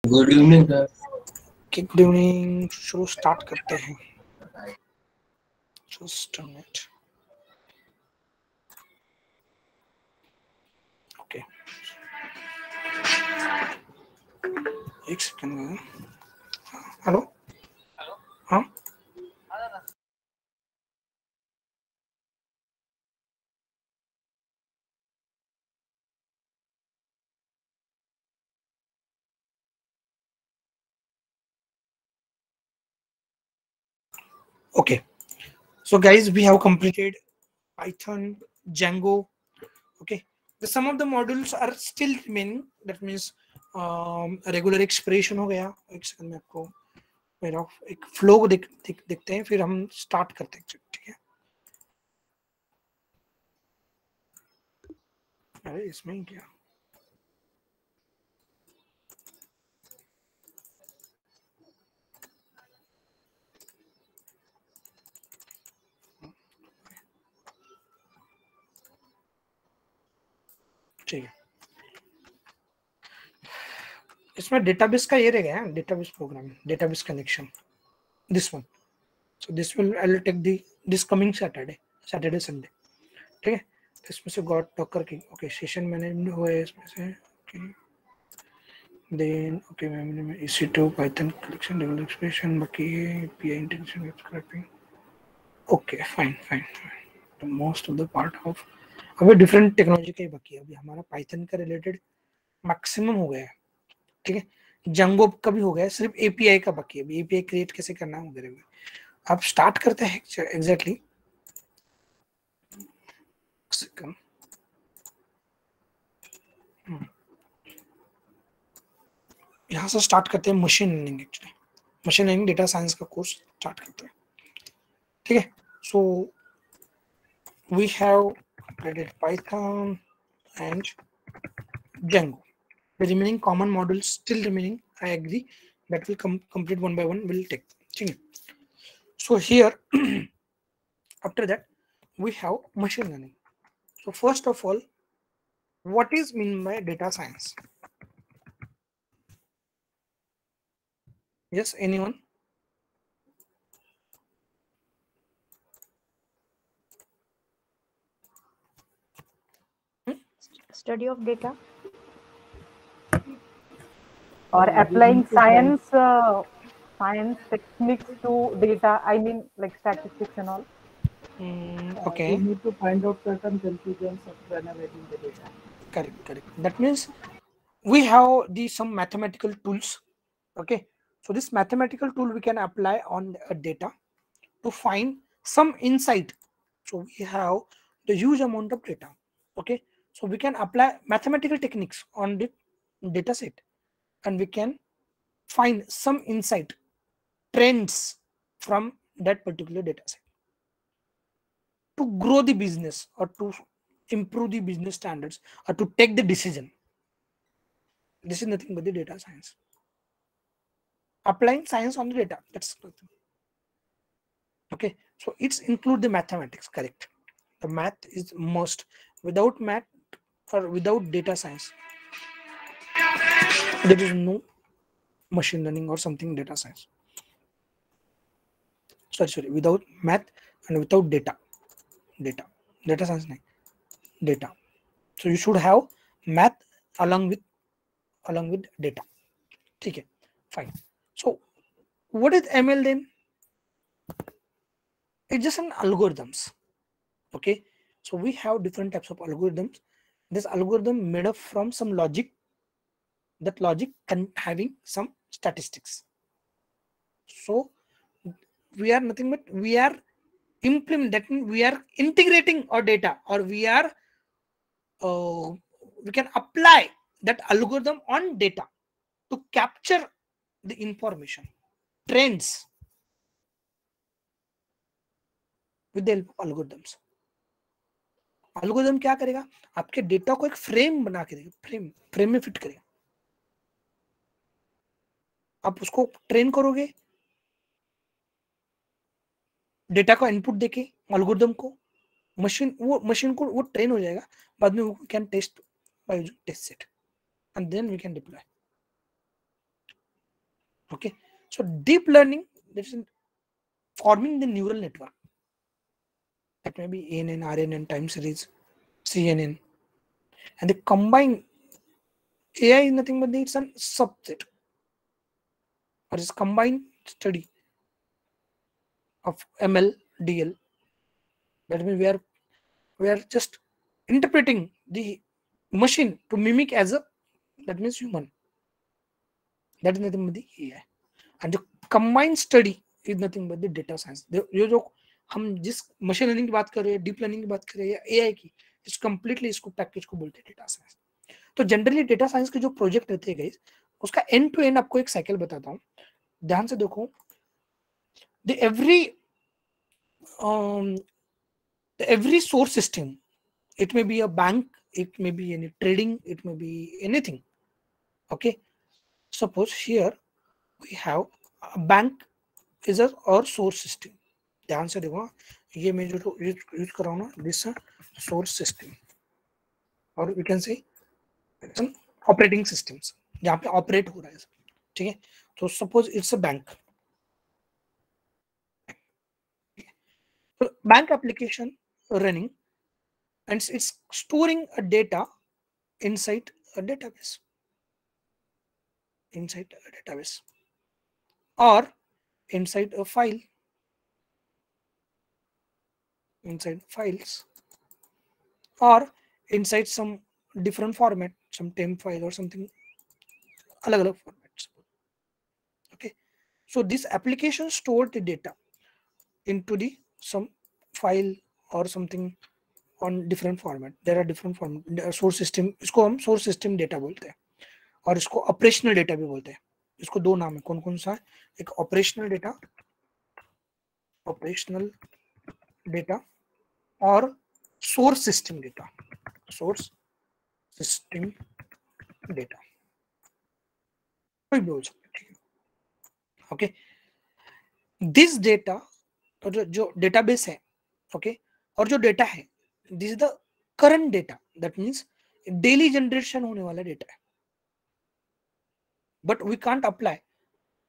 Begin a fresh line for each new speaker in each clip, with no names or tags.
Good evening sir.
Good evening. शुरू start करते हैं। Just a minute. ओके, एक सेकंड। हेलो। हाँ, okay. So guys, we have completed Python, Django. Okay, some of the modules are still remaining. That means regular expression हो गया। एक second में आपको मेरा एक फ्लो देखते हैं, फिर हम स्टार्ट करते हैं। ठीक है, अरे इसमें ही क्या, ठीक है। इसमें डेटाबेस का ये रह गया, database program, database connection, this one. So this will I will take this coming Saturday, Sunday। ठीक है, तो इसमें से गॉड डॉकर की ओके सेशन मैनेजमेंट हुआ है इसमें से। ओके, देन ओके मैंने EC2 Python collection level expression बाकी है, API integration web scraping. Okay, fine fine fine. तो most of the part of अभी डिफरेंट टेक्नोलॉजी का ही बाकी है। अभी हमारा पाइथन का रिलेटेड मैक्सिमम हो गया है। ठीक है, जंगो का भी हो गया है, सिर्फ API का बाकी है। अभी API क्रिएट कैसे करना है वगैरह। आप स्टार्ट करते हैं एग्जैक्टली। यहाँ से स्टार्ट करते हैं machine learning. Actually machine learning data science का कोर्स स्टार्ट करते हैं। ठीक है, so we have created Python and Django. The remaining common modules still remaining, I agree, that will complete one by one, will take। ठीक है, so here after that we have machine learning। So first of all, what is mean by data science? Yes, anyone?
Study of data or applying science techniques to data. I mean, like statistics and all.
Okay,
we need to find out certain conclusions of analyzing the data.
correct. That means we have some mathematical tools. Okay, so this mathematical tool we can apply on a data to find some insight. So we have the huge amount of data. Okay, so we can apply mathematical techniques on the data set, and we can find some insight, trends from that particular data set to grow the business or to improve the business standards or to take the decision. This is nothing but the data science. Applying science on the data, that's nothing. Okay, so it's include the mathematics, correct? The math is must. Without math or without data science, there is no machine learning or something data science. Sorry, without math and without data science nahi, data. So you should have math along with data. Okay, fine. So what is ML then? It's just an algorithms. Okay, so we have different types of algorithms. This algorithm made up from some logic. That logic can having some statistics. So we are nothing but we are implementing, we are integrating our data, or we are we can apply that algorithm on data to capture the information, trends with the help of algorithms. algorithm क्या करेगा, आपके data को एक frame बना के देगा, frame में fit करेगा। आप उसको ट्रेन करोगे डेटा को इनपुट देके एल्गोरिथम को, मशीन को वो ट्रेन हो जाएगा। बाद में we can test by using test set and then we can deploy। Okay, so deep learning, that is forming the neural network. That may be ANN, RNN, time series, CNN, and the combined AI is nothing but it's a subset or is combined study of ML, DL. That means we are just interpreting the machine to mimic as a, that means human. That is nothing but the AI. And the combined study is nothing but the data science. ये जो हम जिस machine learning की बात कर रहे हैं, deep learning की बात कर रहे हैं या एआई की, इस कंप्लीटली इसको पैकेज को बोलते हैं डेटा साइंस. तो जनरली डेटा साइंस के जो प्रोजेक्ट रहते हैं गाइस, उसका एंड टू एंड आपको एक साइकिल बताता हूँ, ध्यान से देखो. The every source system, it may be a bank, it may be any trading, it may be anything. Okay, suppose here we have a bank is a or source system. ध्यान से देखो, ये मैं जो यूज कर रहा हूँ ना, दिस सोर्स सिस्टम, और we can say operating systems, यहाँ पे ऑपरेट हो रहा है. ठीक है, तो suppose it's a bank. So bank application running and it's storing a data inside a database, or inside a file, inside files, or inside some different format, some temp file or something, alag formats. Okay, so this application stored the data into the some file or something on different format. There are different format. Source system, इसको हम source system data बोलते हैं, और इसको operational data भी बोलते हैं. इसको दो नाम है, कौन कौन सा है? एक ऑपरेशनल डेटा और सोर्स सिस्टम डेटा. कोई भी बोल सकते हैं. ओके, दिस डेटा, जो डेटाबेस है, ओके, और जो डेटा है, this is the current data, that means daily generation होने वाला डेटा है. But we can't apply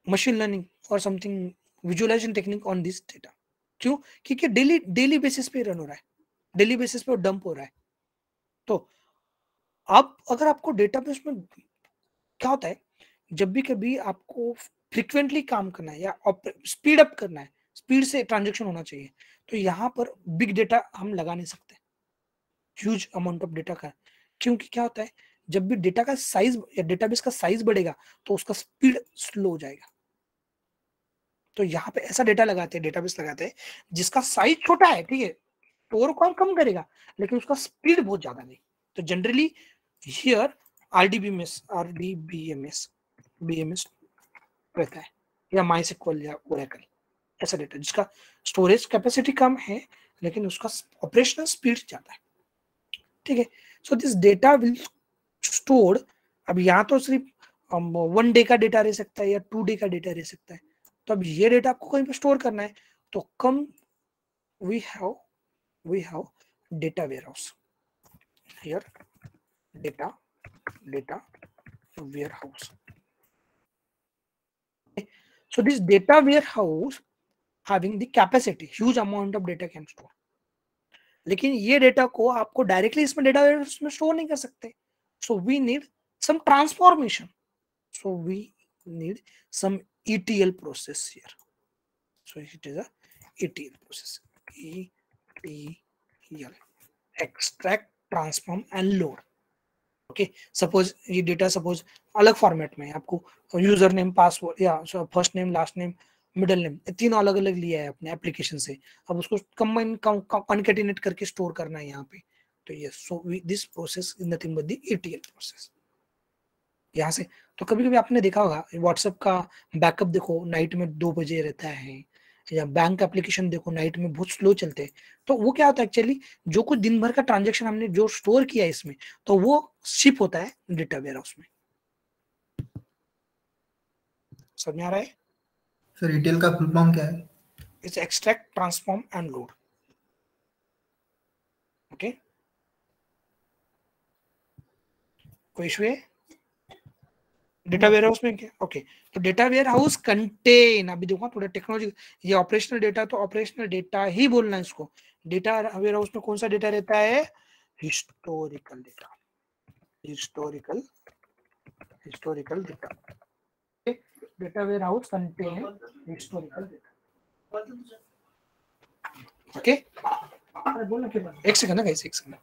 machine learning और something visualization technique on this data. क्यों? क्योंकि डेली बेसिस पे रन हो रहा है, डेली बेसिस पे डंप हो रहा है. तो आप अगर आपको डेटाबेस में क्या होता है, जब भी कभी आपको फ्रीक्वेंटली काम करना है या स्पीड अप करना है, स्पीड से ट्रांजैक्शन होना चाहिए, तो यहाँ पर बिग डेटा हम लगा नहीं सकते, ह्यूज अमाउंट ऑफ डेटा का. क्योंकि क्या होता है, जब भी डेटा का साइज या डेटाबेस का साइज बढ़ेगा तो उसका स्पीड स्लो हो जाएगा. तो यहाँ पे ऐसा डेटा लगाते हैं, डेटाबेस लगाते हैं जिसका साइज छोटा है, ठीक है, स्टोर को कम करेगा लेकिन उसका स्पीड बहुत ज्यादा नहीं. तो जनरली हियर RDBMS रहता है, या MySQL या Oracle, ऐसा डेटा जिसका स्टोरेज कैपेसिटी कम है लेकिन उसका ऑपरेशनल स्पीड ज्यादा है. ठीक है, so this data will stored. अब यहाँ तो सिर्फ 1 डे का डेटा रह सकता है या 2 डे का डेटा रह सकता है. तो अब ये डेटा आपको कहीं पे स्टोर करना है, तो come we have data warehouse. Here data warehouse. So this data warehouse having the capacity, huge amount of data can store. लेकिन ये डेटा को आपको डायरेक्टली इसमें डेटा वेयरहाउस में स्टोर नहीं कर सकते. So we need some transformation. So we need some ETL process here. So it is a ETL process. ETL, extract, transform and load. Okay, suppose ये डेटा सपोज अलग format में है, आपको user name, password या first name, last name, middle name, तीनों अलग अलग लिया है अपने एप्लीकेशन से. अब उसको कंबाइन कॉन्केटिनेट करके स्टोर करना है यहाँ पे. तो ये so this process is nothing but the ETL process. यहाँ से तो कभी कभी आपने देखा होगा व्हाट्सएप का बैकअप देखो नाइट में 2 बजे रहता है, या बैंक एप्लीकेशन देखो नाइट में बहुत स्लो चलते हैं. तो वो क्या होता है एक्चुअली, जो कुछ दिन भर का ट्रांजैक्शन हमने जो स्टोर किया है इसमें, तो वो शिप होता है डेटा वेयरहाउस में. समझ में आ रहा है?
सर ETL का फुल फॉर्म क्या है?
It's extract, transform and load. Okay, कोई इशू है? डेटा वेयर हाउस में क्या? ओके, तो डेटा वेयर हाउस कंटेन, अभी देखो थोड़ा टेक्नोलॉजी, ये ऑपरेशनल डेटा, तो ऑपरेशनल डेटा ही बोलना है इसको। डेटा वेयर हाउस में कौन सा डेटा रहता है? Historical data, historical data. Data warehouse contain historical data. Okay, अरे बोलना क्या? एक सेकंड ना गाइस, एक second.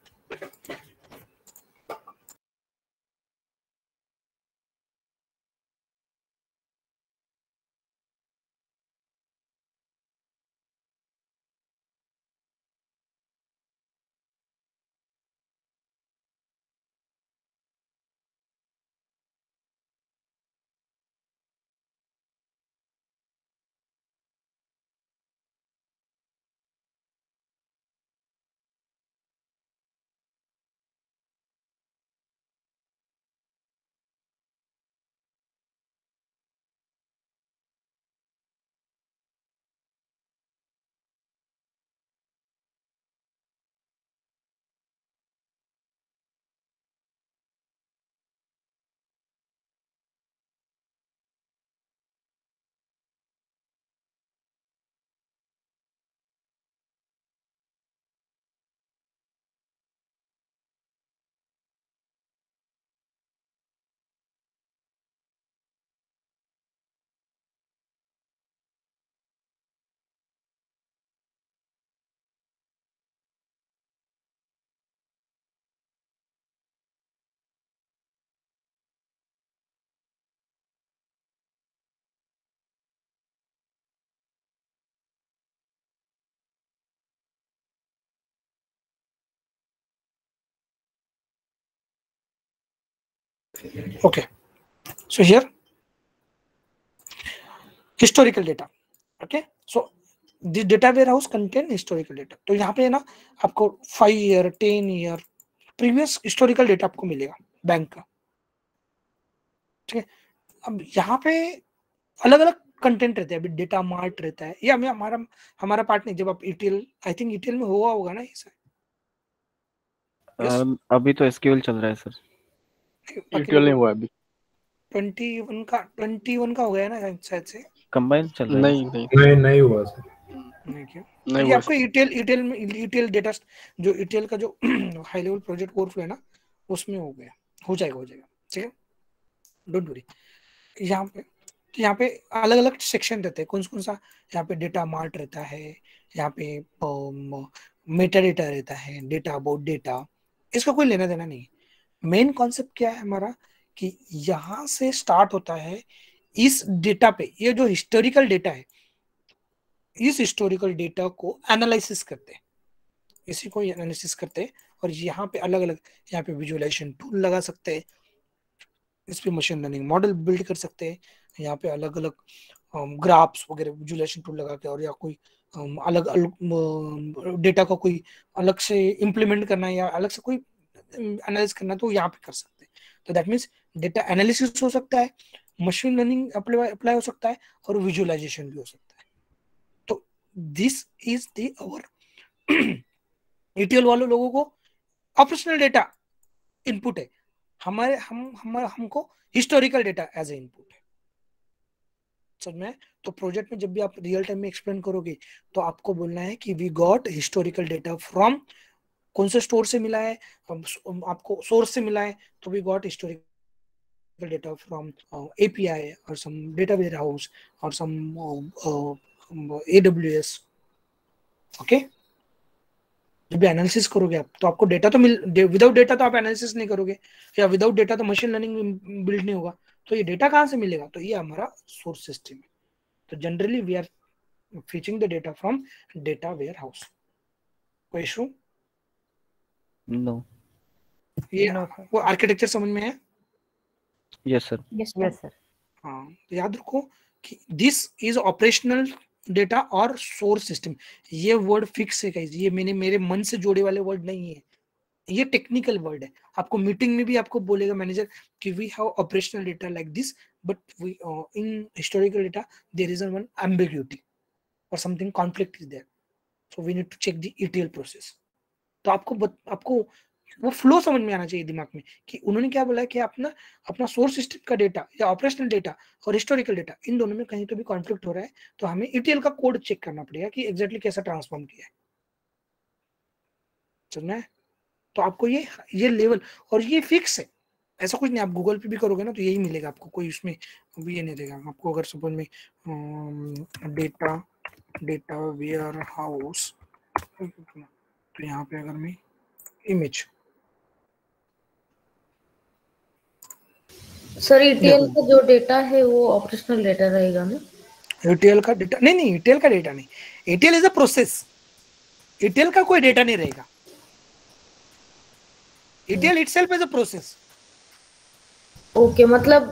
Okay, so here historical data. Okay, so the data warehouse contain historical data. तो यहाँ पे ना आपको 5 year 10 year previous historical data आपको मिलेगा बैंक का। ठीक है, अब यहाँ पे अलग अलग कंटेंट रहते हैं। अभी डेटा मार्ट रहता है, ये हमें हमारा पार्ट नहीं। जब आप ईटीएल, आई थिंक ईटीएल में हुआ होगा ना ये सर?
अभी तो एसक्यूएल चल रहा है सर,
ईटीएल नहीं हुआ अभी।
21 का हो गया ना शायद से,
कंबाइन चल रहा है।
नहीं हुआ सर।
नहीं क्यों?
नहीं
ये
हुआ
आपको ईटीएल में ईटीएल डेटा, जो ईटीएल का जो हाई लेवल प्रोजेक्ट कोर्स है ना, उसमें हो गया, हो जाएगा ठीक है, डोंट वरी। यहाँ पे अलग अलग सेक्शन रहते हैं। कौन सा? यहाँ पे डेटा मार्ट रहता है, यहाँ पे मेटा डेटा रहता है, डेटा अबाउट डेटा, इसका कोई लेना देना नहीं। मेन कॉन्सेप्ट क्या है हमारा कि यहाँ से स्टार्ट होता है इस डेटा पे, ये जो हिस्टोरिकल डेटा है, इस हिस्टोरिकल डेटा को एनालिसिस करते हैं, इसी को एनालिसिस करते हैं। और यहाँ पे अलग अलग, यहाँ पे विजुअलाइजेशन टूल लगा सकते हैं, इस पे मशीन लर्निंग मॉडल बिल्ड कर सकते हैं। यहाँ पे अलग अलग ग्राफ्स वगैरह विजुअलाइजेशन टूल लगा के, और या कोई अलग अलग डेटा का कोई अलग से इम्प्लीमेंट करना है या अलग से कोई एनालिसिस करना, तो यहाँ पे कर सकते हैं। तो दैट मीन्स डेटा एनालिसिस हो सकता है, मशीन लर्निंग अप्लाई हो सकता है, और विजुअलाइजेशन भी हो सकता है। तो this is the our ETL वालों लोगों को ऑपरेशनल डेटा इनपुट है, हमको historical data as a input है। समझ में? तो प्रोजेक्ट में जब भी आप रियल टाइम में एक्सप्लेन करोगे तो आपको बोलना है कि we got historical data from, कौन से स्टोर से मिला है, आपको सोर्स से मिला है, तो we got historical data from API और सम डेटा वेयर हाउस और सम AWS। ओके, जब भी एनालिसिस करोगे आप, तो आपको डेटा तो विदाउट डेटा तो आप एनालिसिस नहीं करोगे, या विदाउट डेटा तो मशीन लर्निंग बिल्ड नहीं होगा। तो ये डेटा कहाँ से मिलेगा? तो ये हमारा सोर्स सिस्टम है। तो generally we are fetching the data from data warehouse. कोई इशू?
नो।
ये वो आर्किटेक्चर समझ में है?
Yes sir.
Yes sir.
हाँ, तो याद रखो कि दिस इज ऑपरेशनल डेटा और सोर्स सिस्टम। ये वर्ड फिक्स है गाइस, ये मेरे मन से जोड़े वाले वर्ड नहीं है, ये टेक्निकल वर्ड है। आपको मीटिंग में भी आपको बोलेगा मैनेजर कि we have operational data like this, but we in historical data there is one ambiguity और something conflict is there, so we need to check the ETL process. तो आपको वो फ्लो समझ में आना चाहिए दिमाग में कि उन्होंने क्या बोला है कि अपना अपना सोर्स सिस्टम का डेटा या ऑपरेशनल डेटा और हिस्टोरिकल डेटा इन दोनों में कहीं तो भी कॉन्फ्लिक्ट हो रहा है, तो हमें ETL का कोड चेक करना पड़ेगा कि एग्जैक्टली कैसा ट्रांसफॉर्म किया है। समझना है? तो आपको ये लेवल और ये फिक्स है, ऐसा कुछ नहीं। आप गूगल पे भी करोगे ना तो यही मिलेगा आपको, कोई उसमें भी ये नहीं देगा आपको। अगर सपोज में डेटा वेयर हाउस, तो यहाँ पे अगर मैं इमेज,
सर ETL का जो डेटा है वो ऑपरेशनल डेटा रहेगा ना?
ETL का डेटा नहीं, ETL का डेटा नहीं, ETL is a process, ETL का कोई डेटा नहीं रहेगा। ETL itself is a process।
Okay, मतलब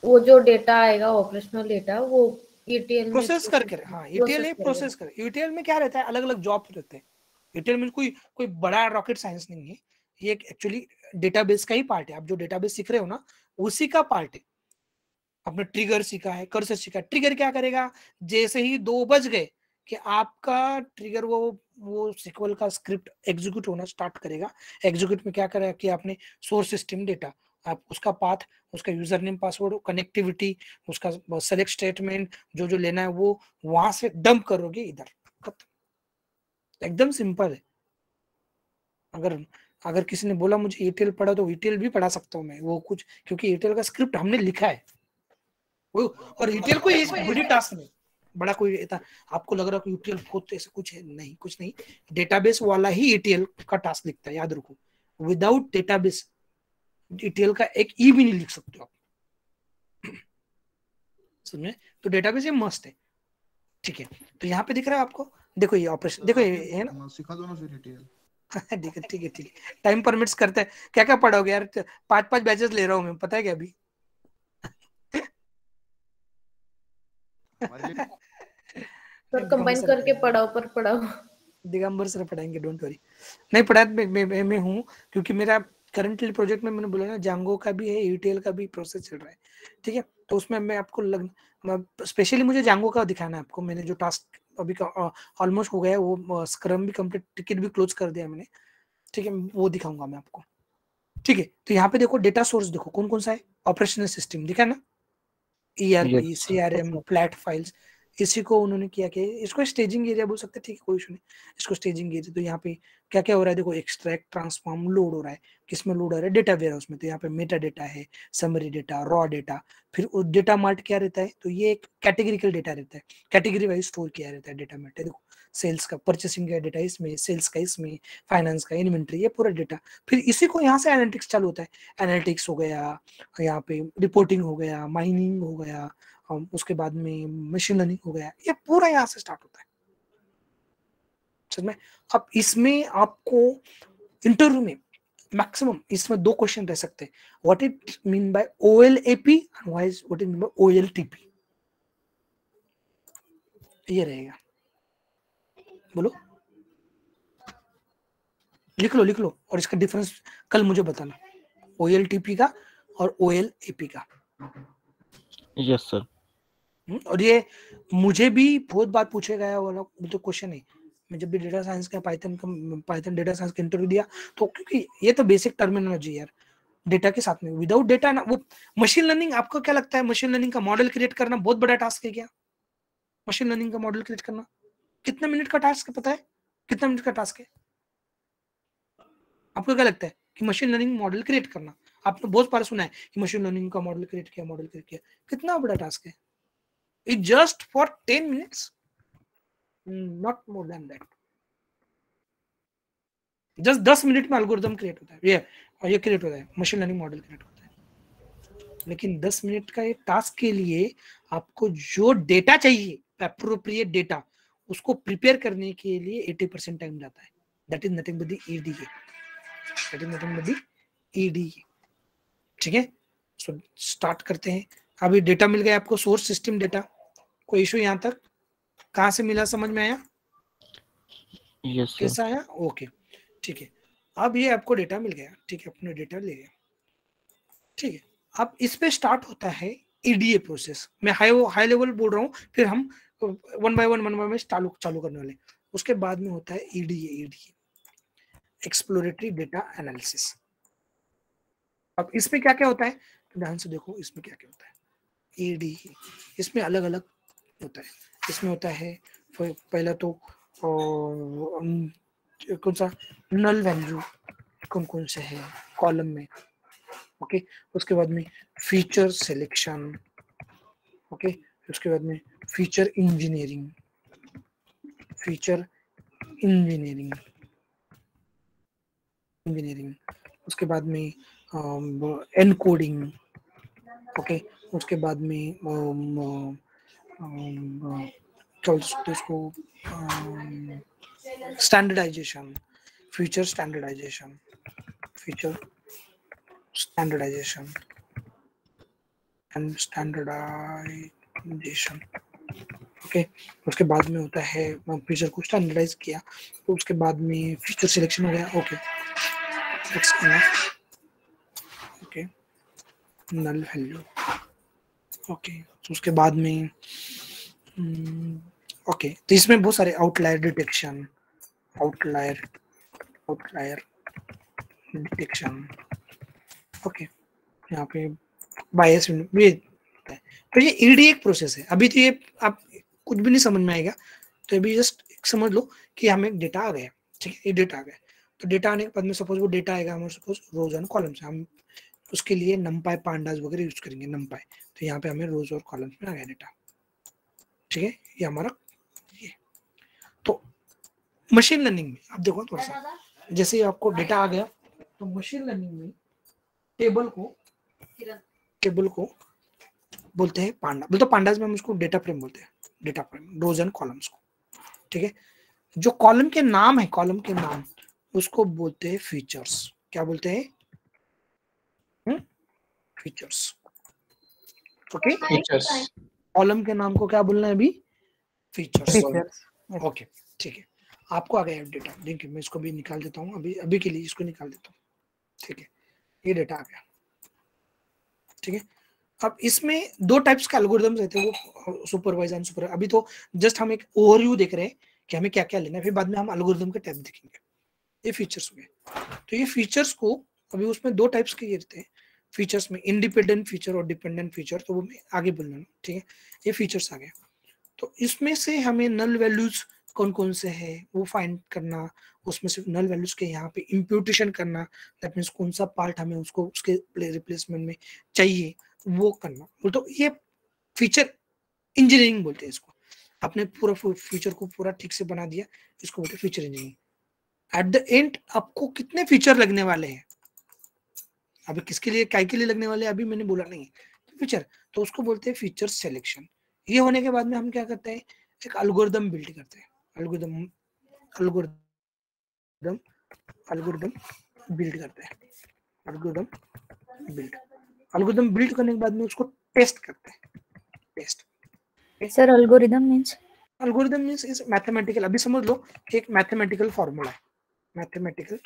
वो जो डेटा आएगा ऑपरेशनल डेटा वो ETL में
प्रोसेस करके, हाँ ETL एक प्रोसेस कर। ETL में क्या रहता है, अलग अलग जॉब रहते हैं। ETL में कोई बड़ा रॉकेट साइंस नहीं है, ये एक्चुअली डेटाबेस का ही पार्ट है। आप जो डेटाबेस सीख रहे हो ना उसी का पार्ट है। आपने ट्रिगर सीखा है, कर्सर सीखा है। ट्रिगर क्या करेगा, जैसे ही 2 बज गए कि आपका ट्रिगर वो SQL का स्क्रिप्ट एग्जीक्यूट होना स्टार्ट करेगा। एग्जीक्यूट में क्या करेगा कि आपने सोर्स सिस्टम डेटा, आप उसका पाथ, उसका यूजर नेम पासवर्ड, कनेक्टिविटी, उसका सेलेक्ट स्टेटमेंट जो जो लेना है वो वहां से डंप करोगे इधर, खत्म। एकदम सिंपल है। अगर किसी ने बोला मुझे ETL पढ़ा तो ETL भी पढ़ा सकता हूँ मैं, वो कुछ, क्योंकि ETL का स्क्रिप्ट हमने लिखा है वो। और ETL कोई बड़ी टास्क नहीं, बड़ा कोई था आपको लग रहा है कि ETL बहुत ऐसा कुछ है, नहीं, कुछ नहीं। डेटाबेस वाला ही ETL का टास्क लिखता है, याद रखो। विदाउट डेटाबेस ETL का एक ई भी नहीं लिख सकते हो आप, समझे? तो डेटाबेस ये मस्त है, ठीक है। तो यहाँ पे दिख रहा है आपको, देखो ये ऑपरेशन, देखो ये है ना,
सिखा दो ना फिर ETL।
ठीक है। टाइम परमिट्स करते हैं। क्या क्या पढ़ोगे यार, 5 बैचेस ले रहा हूँ मैं, पता है क्या अभी।
सर कंबाइन करके पढ़ाओ।
दिगंबर सर पढ़ाएंगे, डोंट वरी। नहीं पढ़ा मैं हूँ, क्योंकि मेरा करंटली प्रोजेक्ट में मैंने बोला ना जांगो का भी है, ETL का भी प्रोसेस चल रहा है, ठीक है। तो उसमें मैं आपको स्पेशली मुझे जांगो का दिखाना है आपको। मैंने जो टास्क अभी ऑलमोस्ट हो गया है, वो स्क्रम भी कंप्लीट, टिकट भी क्लोज कर दिया मैंने, ठीक है। वो दिखाऊंगा मैं आपको, ठीक है। तो यहाँ पे देखो डेटा सोर्स देखो कौन कौन सा है। ऑपरेशनल सिस्टम दिखा ना, ERP, CRM, फ्लैट फाइल्स, इसी को उन्होंने किया कि इसको स्टेजिंग एरिया बोल सकते हैं, ठीक है, कोई इशू नहीं, इसको स्टेजिंग एरिया। तो यहाँ पे क्या क्या हो रहा है देखो, एक्सट्रैक्ट, ट्रांसफॉर्म, लोड हो रहा है। किसमें लोड हो रहा है, डेटा वेयर हाउस में। तो यहाँ पे मेटा डेटा है, समरी डेटा, रॉ डेटा। फिर डेटा मार्ट क्या रहता है, तो ये एक कैटेगरिकल डेटा रहता है, कैटेगरी वाइज स्टोर किया रहता है डेटा मार्ट। देखो सेल्स का, परचेसिंग का डेटा इसमें, सेल्स का इसमें, फाइनेंस का, इन्वेंट्री, ये पूरा डेटा। फिर इसी को यहाँ से एनालिटिक्स चालू होता है। एनालिटिक्स हो गया, यहाँ पे रिपोर्टिंग हो गया, माइनिंग हो गया, उसके बाद में मशीन लर्निंग हो गया, ये पूरा यहाँ से स्टार्ट होता है, समझ में। अब इसमें आपको इंटरव्यू में मैक्सिमम इसमें 2 क्वेश्चन रह सकते हैं। What it mean by OLAP and what it mean by OLTP, ये रहेगा। बोलो, लिख लो और इसका डिफरेंस कल मुझे बताना, OLTP का और OLAP का।
Yes sir.
और ये मुझे भी बहुत बार पूछे गया वाला तो क्वेश्चन है। मैं जब भी डेटा साइंस का पाइथन डेटा साइंस का इंटरव्यू दिया, तो क्योंकि ये तो बेसिक टर्मिनोलॉजी यार, डेटा के साथ में, विदाउट डेटा ना, वो मशीन लर्निंग, आपको क्या लगता है मशीन लर्निंग का मॉडल क्रिएट करना बहुत बड़ा टास्क है क्या? मशीन लर्निंग का मॉडल क्रिएट करना कितने मिनट का टास्क है, पता है कितना मिनट का टास्क है? आपको क्या लगता है कि मशीन लर्निंग मॉडल क्रिएट करना, आपने बहुत बार सुना है कि मशीन लर्निंग का मॉडल क्रिएट किया, कितना बड़ा टास्क है? It just for 10 minutes, not more than that. Just 10 minute में एल्गोरिथम क्रिएट होता है, ये क्रिएट होता है, मशीन लर्निंग मॉडल क्रिएट होता है। लेकिन 10 मिनट का ये टास्क के लिए आपको जो डेटा चाहिए, एप्रोप्रिएट डेटा, उसको प्रिपेयर करने के लिए 80% टाइम जाता है। That is nothing but the EDA, ठीक है। सो स्टार्ट करते हैं। अभी डेटा मिल गया आपको, सोर्स सिस्टम डेटा, कोई इशू यहाँ तक? कहाँ से मिला, समझ में आया?
यस
कैसा आया? ओके, ठीक है। अब ये आपको डेटा मिल गया, ठीक है, अपने डेटा ले गया, ठीक है। अब इस पे स्टार्ट होता है EDA प्रोसेस। मैं हाई लेवल बोल रहा हूँ, फिर हम वन बाय वन चालू करने वाले। उसके बाद में होता है EDA। Exploratory data analysis. अब इसमें क्या क्या होता है तो ध्यान से देखो, इसमें क्या क्या होता है। ईडी इसमें अलग अलग होता है। इसमें होता है पहला तो कौन सा नल वैल्यू कौन कौन से है कॉलम में, ओके। उसके बाद में फीचर सिलेक्शन, ओके। उसके बाद में feature engineering, feature engineering engineering उसके बाद में एनकोडिंग, ओके। उसके बाद में क्या बोलते हैं उसको, standardization, feature standardization, feature standardization and standardization, okay. उसके बाद में होता है फीचर को स्टैंडर्डाइज किया तो उसके बाद में फीचर सिलेक्शन हो गया, okay. Okay, null value, okay. तो उसके बाद में ओके, तो इसमें बहुत सारे outlier detection, outlier detection, okay. यहाँ पे बायस भी है। तो ये ईडी एक प्रोसेस है। अभी तो ये आप कुछ भी नहीं समझ में आएगा, तो अभी जस्ट समझ लो कि हमें एक डेटा आ गया, ठीक है। ये डेटा आ गया, तो डेटा आने के बाद में सपोज वो डेटा आएगा हमारे सपोज रोज एंड कॉलम से, हम उसके लिए नमपाई पांडास वगैरह यूज करेंगे, नमपाई। तो यहाँ पे हमें रोज और कॉलम्स में आ गया डेटा, ठीक है। ये हमारा ये। तो मशीन लर्निंग में आप देखो थोड़ा सा, जैसे ही आपको डेटा आ गया तो मशीन लर्निंग में टेबल को बोलते हैं पांडा, बोलते पांडास में हम उसको डेटा फ्रेम बोलते हैं, data frame, rows and columns को, ठीक है। जो कॉलम के नाम है, कॉलम के नाम उसको बोलते हैं फीचर्स। क्या बोलते हैं? Features, okay.
फीचर्स।
कॉलम के नाम को क्या बोलना है अभी? Features,
features.
ओके, ठीक है। आपको आ गया डेटा, देखिए मैं इसको भी निकाल देता हूँ, अभी के लिए इसको निकाल देता हूँ, ठीक है। ये डेटा आ गया, ठीक है। अब इसमें दो टाइप्स के एल्गोरिदम्स रहते हैं, वो सुपरवाइज एंड सुपर। अभी तो जस्ट हम एक ओवरव्यू देख रहे हैं कि हमें क्या क्या लेना है, फिर बाद में हम एल्गोरिदम के टाइप देखेंगे। ये फीचर्स हो गए। तो ये फीचर्स को अभी उसमें दो टाइप्स के रहते हैं फीचर्स में, इंडिपेंडेंट फीचर और डिपेंडेंट फीचर। तो वो मैं आगे बोलना, ठीक है। ये फीचर्स आ गए। तो इसमें से हमें नल वैल्यूज कौन कौन से है वो फाइंड करना, उसमें से नल वैल्यूज के यहाँ पे इम्प्यूटेशन करना, दैट मीन्स कौन सा पार्ट हमें उसको उसके रिप्लेसमेंट में चाहिए वो करना। तो ये फीचर इंजीनियरिंग बोलते हैं इसको। आपने पूरा फीचर को पूरा ठीक से बना दिया, इसको बोलते हैं feature engineering. At the end आपको कितने फीचर लगने वाले हैं, अभी किसके लिए काय के लिए लगने वाले हैं अभी मैंने बोला नहीं, फीचर, तो उसको बोलते हैं फीचर सिलेक्शन। ये होने के बाद में हम क्या करते हैं, एक एल्गोरिदम बिल्ड करते हैं, एल्गोरिदम बिल्ड करते हैं, एल्गोरिदम बिल्ड करने के बाद में उसको टेस्ट करते हैं, test.
Sir algorithm means?
Algorithm means is mathematical. अभी समझ लो कि एक मैथमेटिकल फॉर्मूला है, मैथमेटिकल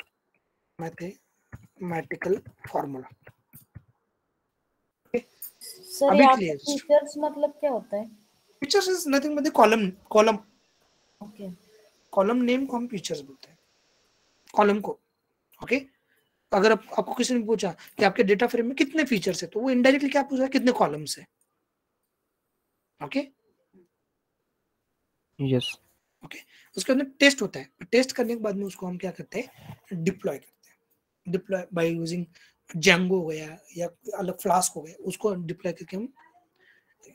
फॉर्मूला।
सर
अभी
यहाँ पे
clear।
फीचर्स मतलब क्या होता है?
Features is nothing but the column
okay.
Column name को हम फीचर्स बोलते हैं, कॉलम को, ओके। अगर आपको किसी ने पूछा कि आपके डेटा फ्रेम में कितने फीचर्स है, तो वो इनडायरेक्टली क्या पूछ रहा है, कितने कॉलम्स है, ओके।
यस।
ओके, उसके अंदर टेस्ट होता है। टेस्ट करने के बाद में उसको हम क्या करते हैं, डिप्लॉय करते हैं। डिप्लॉय बाय यूजिंग जेंगो हो गया या अलग फ्लास्क हो गया, उसको डिप्लॉय करके हम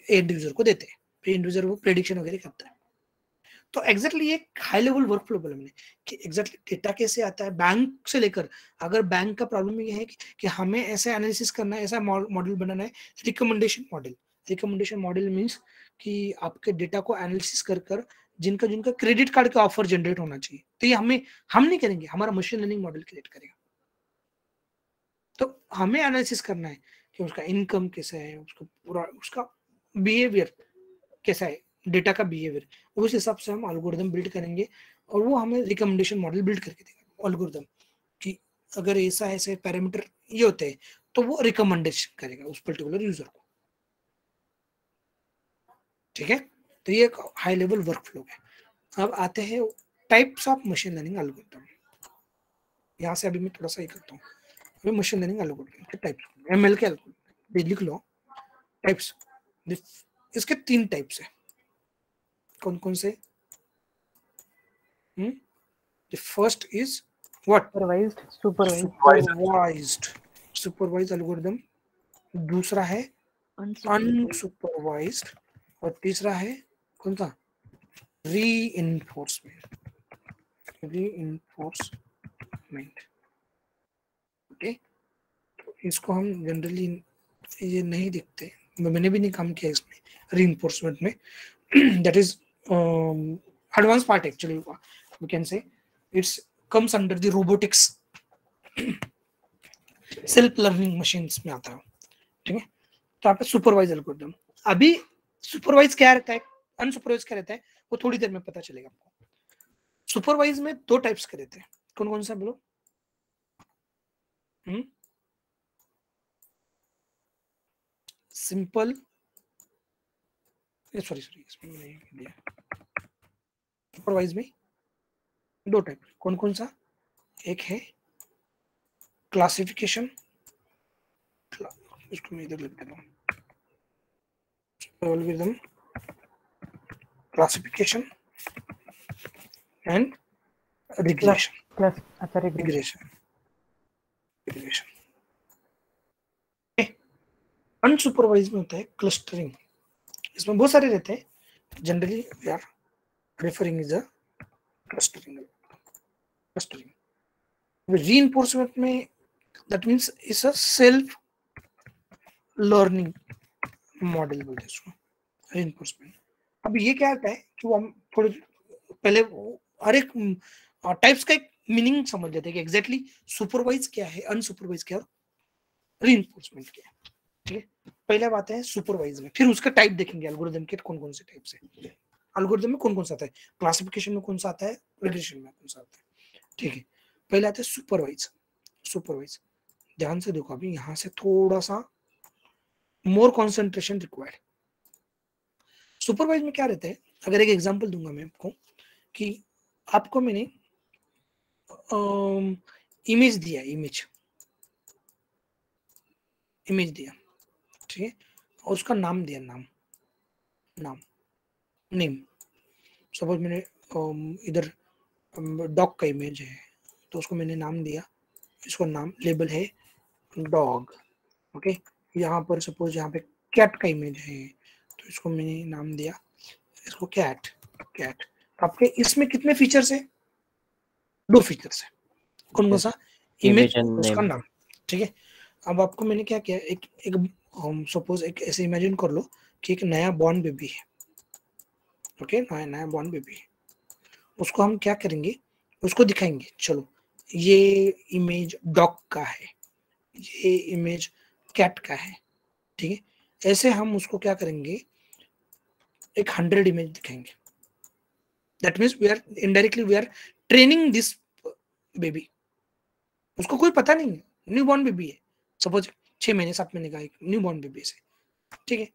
एंड यूजर को देते हैं, फिर एंड यूजर वो प्रेडिक्शन वगैरह करता है। तो एग्जैक्टली एक हाई लेवल वर्कफ्लो बोला मैंने कि एग्जैक्टली डेटा कैसे आता है बैंक से लेकर, अगर बैंक का प्रॉब्लम ये है कि हमें ऐसे एनालिसिस करना है, ऐसा मॉडल बनाना है, रिकमेंडेशन मॉडल मींस कि आपके डेटा को एनालिसिस कर जिनका क्रेडिट कार्ड का ऑफर जनरेट होना चाहिए, तो ये हम नहीं करेंगे, हमारा मशीन लर्निंग मॉडल क्रिएट करेगा। तो हमें एनालिसिस करना है कि उसका इनकम कैसा है, उसका पूरा उसका बिहेवियर कैसा है, डेटा का बिहेवियर, उस हिसाब से हम एल्गोरिदम बिल्ड करेंगे और वो हमें रिकमेंडेशन मॉडल बिल्ड करके देगा एल्गोरिदम कि अगर ऐसा ऐसे पैरामीटर ये होते हैं तो वो रिकमेंडेशन करेगा उस पर्टिकुलर यूजर को, ठीक है। तो ये एक हाई लेवल वर्कफ्लो है। अब आते हैं types of machine learning algorithm. यहाँ से अभी मैं थोड़ा सा ही करता हूँ, अभी मशीन लर्निंग एल्गोरिथम के टाइप्स, ML के एल्गोरिथम लिख लो टाइप्स। इसके 3 टाइप्स है, कौन कौन से? The first is what? Supervised algorithm, दूसरा है अनसुपरवाइज्ड, और तीसरा है कौन सा? रीइंफोर्समेंट। ओके, तो इसको हम जनरली ये नहीं दिखते, मैंने भी नहीं काम किया इसमें रीइंफोर्समेंट में। That is advanced part actually, we can say it's comes under the robotics, self learning machines में आता है, ठीक है। तो यहाँ पे सुपरवाइज एल्गोरिथम, अभी सुपरवाइज क्या रहता है, अनसुपरवाइज क्या रहता है, वो थोड़ी देर में पता चलेगा आपको। सुपरवाइज में 2 टाइप्स के रहते हैं, कौन कौन सा बोलो? सिंपल, सॉरी सुपरवाइज में 2 टाइप, कौन कौन सा? एक है क्लासिफिकेशन, इसको मैं इधर लिख देता हूँ, एल्गोरिथम क्लासिफिकेशन एंड रिग्रेशन।
अच्छा,
रिग्रेशन। अनसुपरवाइज में होता है क्लस्टरिंग, इसमें बहुत सारे रहते हैं, generally we are referring is a clustering. Reinforcement में that means is a self learning model बोलते हैं इसको, रीइंफोर्समेंट। अब ये क्या आता है कि वो हम थोड़े पहले हर एक टाइप्स का एक मीनिंग समझ लेते हैं कि एग्जैक्टली सुपरवाइज क्या है, अनसुपरवाइज क्या है, रीइंफोर्समेंट क्या है, ठीक है। पहले बात है सुपरवाइज में, फिर उसका टाइप देखेंगे एल्गोरिथम के कौन कौन से टाइप्स है, एल्गोरिथम में कौन कौन सा आता है, क्लासिफिकेशन में कौन सा आता है, रिग्रेशन में कौन सा आता है, ठीक है। पहले आता है सुपरवाइज, ध्यान से देखो, अभी यहां से थोड़ा सा मोर कॉन्सेंट्रेशन रिक्वायर्ड। सुपरवाइज में क्या रहता है, अगर एक एग्जांपल दूंगा मैं आपको कि आपको मैंने इमेज दिया, इमेज दिया, ठीक है, और उसका नाम दिया, नेम। सपोज मैंने इधर डॉग का इमेज है, तो उसको मैंने नाम दिया, इसको नाम लेबल है डॉग, ओके। यहाँ पर सपोज यहाँ पे कैट का इमेज है, तो इसको मैंने नाम दिया, इसको कैट। आपके इसमें कितने फीचर्स है? 2 फीचर्स है, कौन कौन सा? इमेज, उसका नाम, ठीक है। अब आपको मैंने क्या किया, एक सपोज एक ऐसे इमेजिन कर लो कि एक नया बॉर्न बेबी है, ओके, नया बॉर्न बेबी है, उसको हम क्या करेंगे, उसको दिखाएंगे, चलो ये इमेज डॉग का है, ये इमेज कैट का है, ठीक है। ऐसे हम उसको क्या करेंगे, एक 100 इमेज दिखाएंगे। That means we are indirectly we are training this baby, उसको कोई पता नहीं है, न्यू बॉर्न बेबी है, सपोज 6 महीने 7 महीने का एक न्यू बॉर्न बेबी से, ठीक है।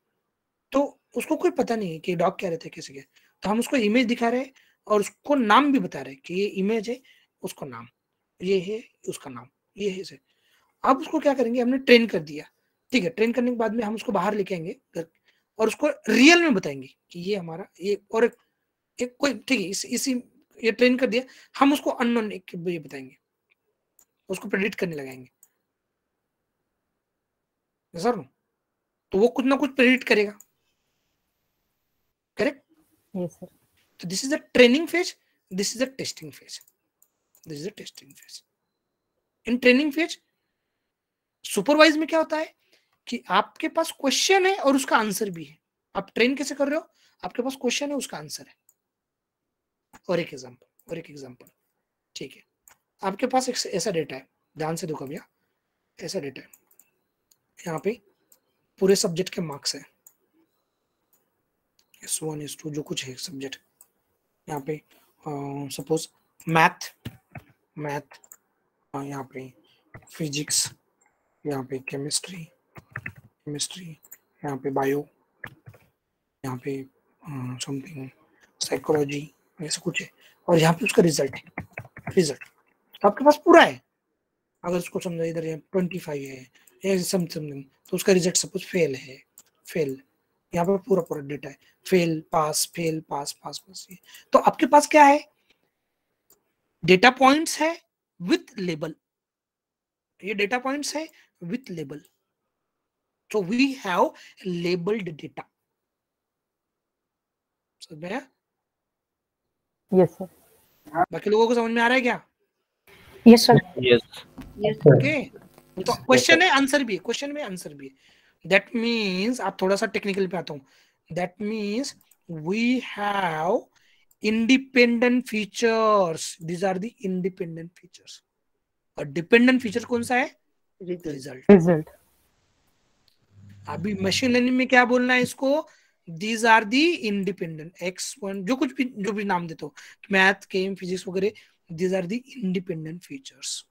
तो उसको कोई पता नहीं है कि डॉग क्या रहता है, कैसे क्या, तो हम उसको इमेज दिखा रहे हैं और उसको नाम भी बता रहे हैं कि ये इमेज है, उसको नाम ये है, उसका नाम ये है से। अब उसको क्या करेंगे, हमने ट्रेन कर दिया, ठीक है। ट्रेन करने के बाद में हम उसको बाहर लेके आएंगे और उसको रियल में बताएंगे कि ये हमारा ये, और एक कोई, ठीक है, इसी ये ट्रेन कर दिया, हम उसको अननोन ये बताएंगे, उसको प्रेडिक्ट करने लगाएंगे सर, तो वो कुछ ना कुछ प्रेडिक्ट करेगा, करेक्ट?
Yes sir.
तो this is the training phase, this is the testing phase, in training phase supervised में क्या होता है कि आपके पास क्वेश्चन है और उसका आंसर भी है, आप ट्रेन कैसे कर रहे हो, आपके पास क्वेश्चन है, उसका आंसर है, और एक एग्जांपल, ठीक है। आपके पास एक ऐसा डेटा है, ध्यान से देखो भैया, ऐसा डेटा है, यहाँ पे पूरे सब्जेक्ट के मार्क्स है, S1 S2 जो कुछ है सब्जेक्ट, यहाँ पे सपोज मैथ, यहाँ पे फिजिक्स, यहाँ पे केमिस्ट्री, यहाँ पे बायो, यहाँ पे समथिंग साइकोलॉजी, ऐसा कुछ है, और यहाँ पे उसका रिजल्ट है, तो आपके पास पूरा है, अगर उसको समझा इधर 25 है या समथिंग, तो उसका रिजल्ट सपोज फेल है, फेल, यहाँ पर पूरा पूरा डेटा है, फेल पास फेल पास पास पास। तो आपके पास क्या है, डेटा पॉइंट्स है विथ लेबल, ये डेटा पॉइंट्स है with label, so we have labeled data। समझ में आया?
Yes, sir.
बाकी लोगों को समझ में आ रहा है क्या?
Yes, sir.
Yes.
ओके, तो क्वेश्चन है आंसर भी है, क्वेश्चन में आंसर भी है। दैट मीन्स, आप थोड़ा सा टेक्निकल पे आता हूँ, that means we have independent features, these are the independent features. और डिपेंडेंट फीचर कौन सा है? रिजल्ट।
Result.
अभी मशीन लर्निंग में क्या बोलना है इसको, these are the independent, x1 जो भी नाम देते हो, मैथ केम फिजिक्स वगैरह, these are the independent features.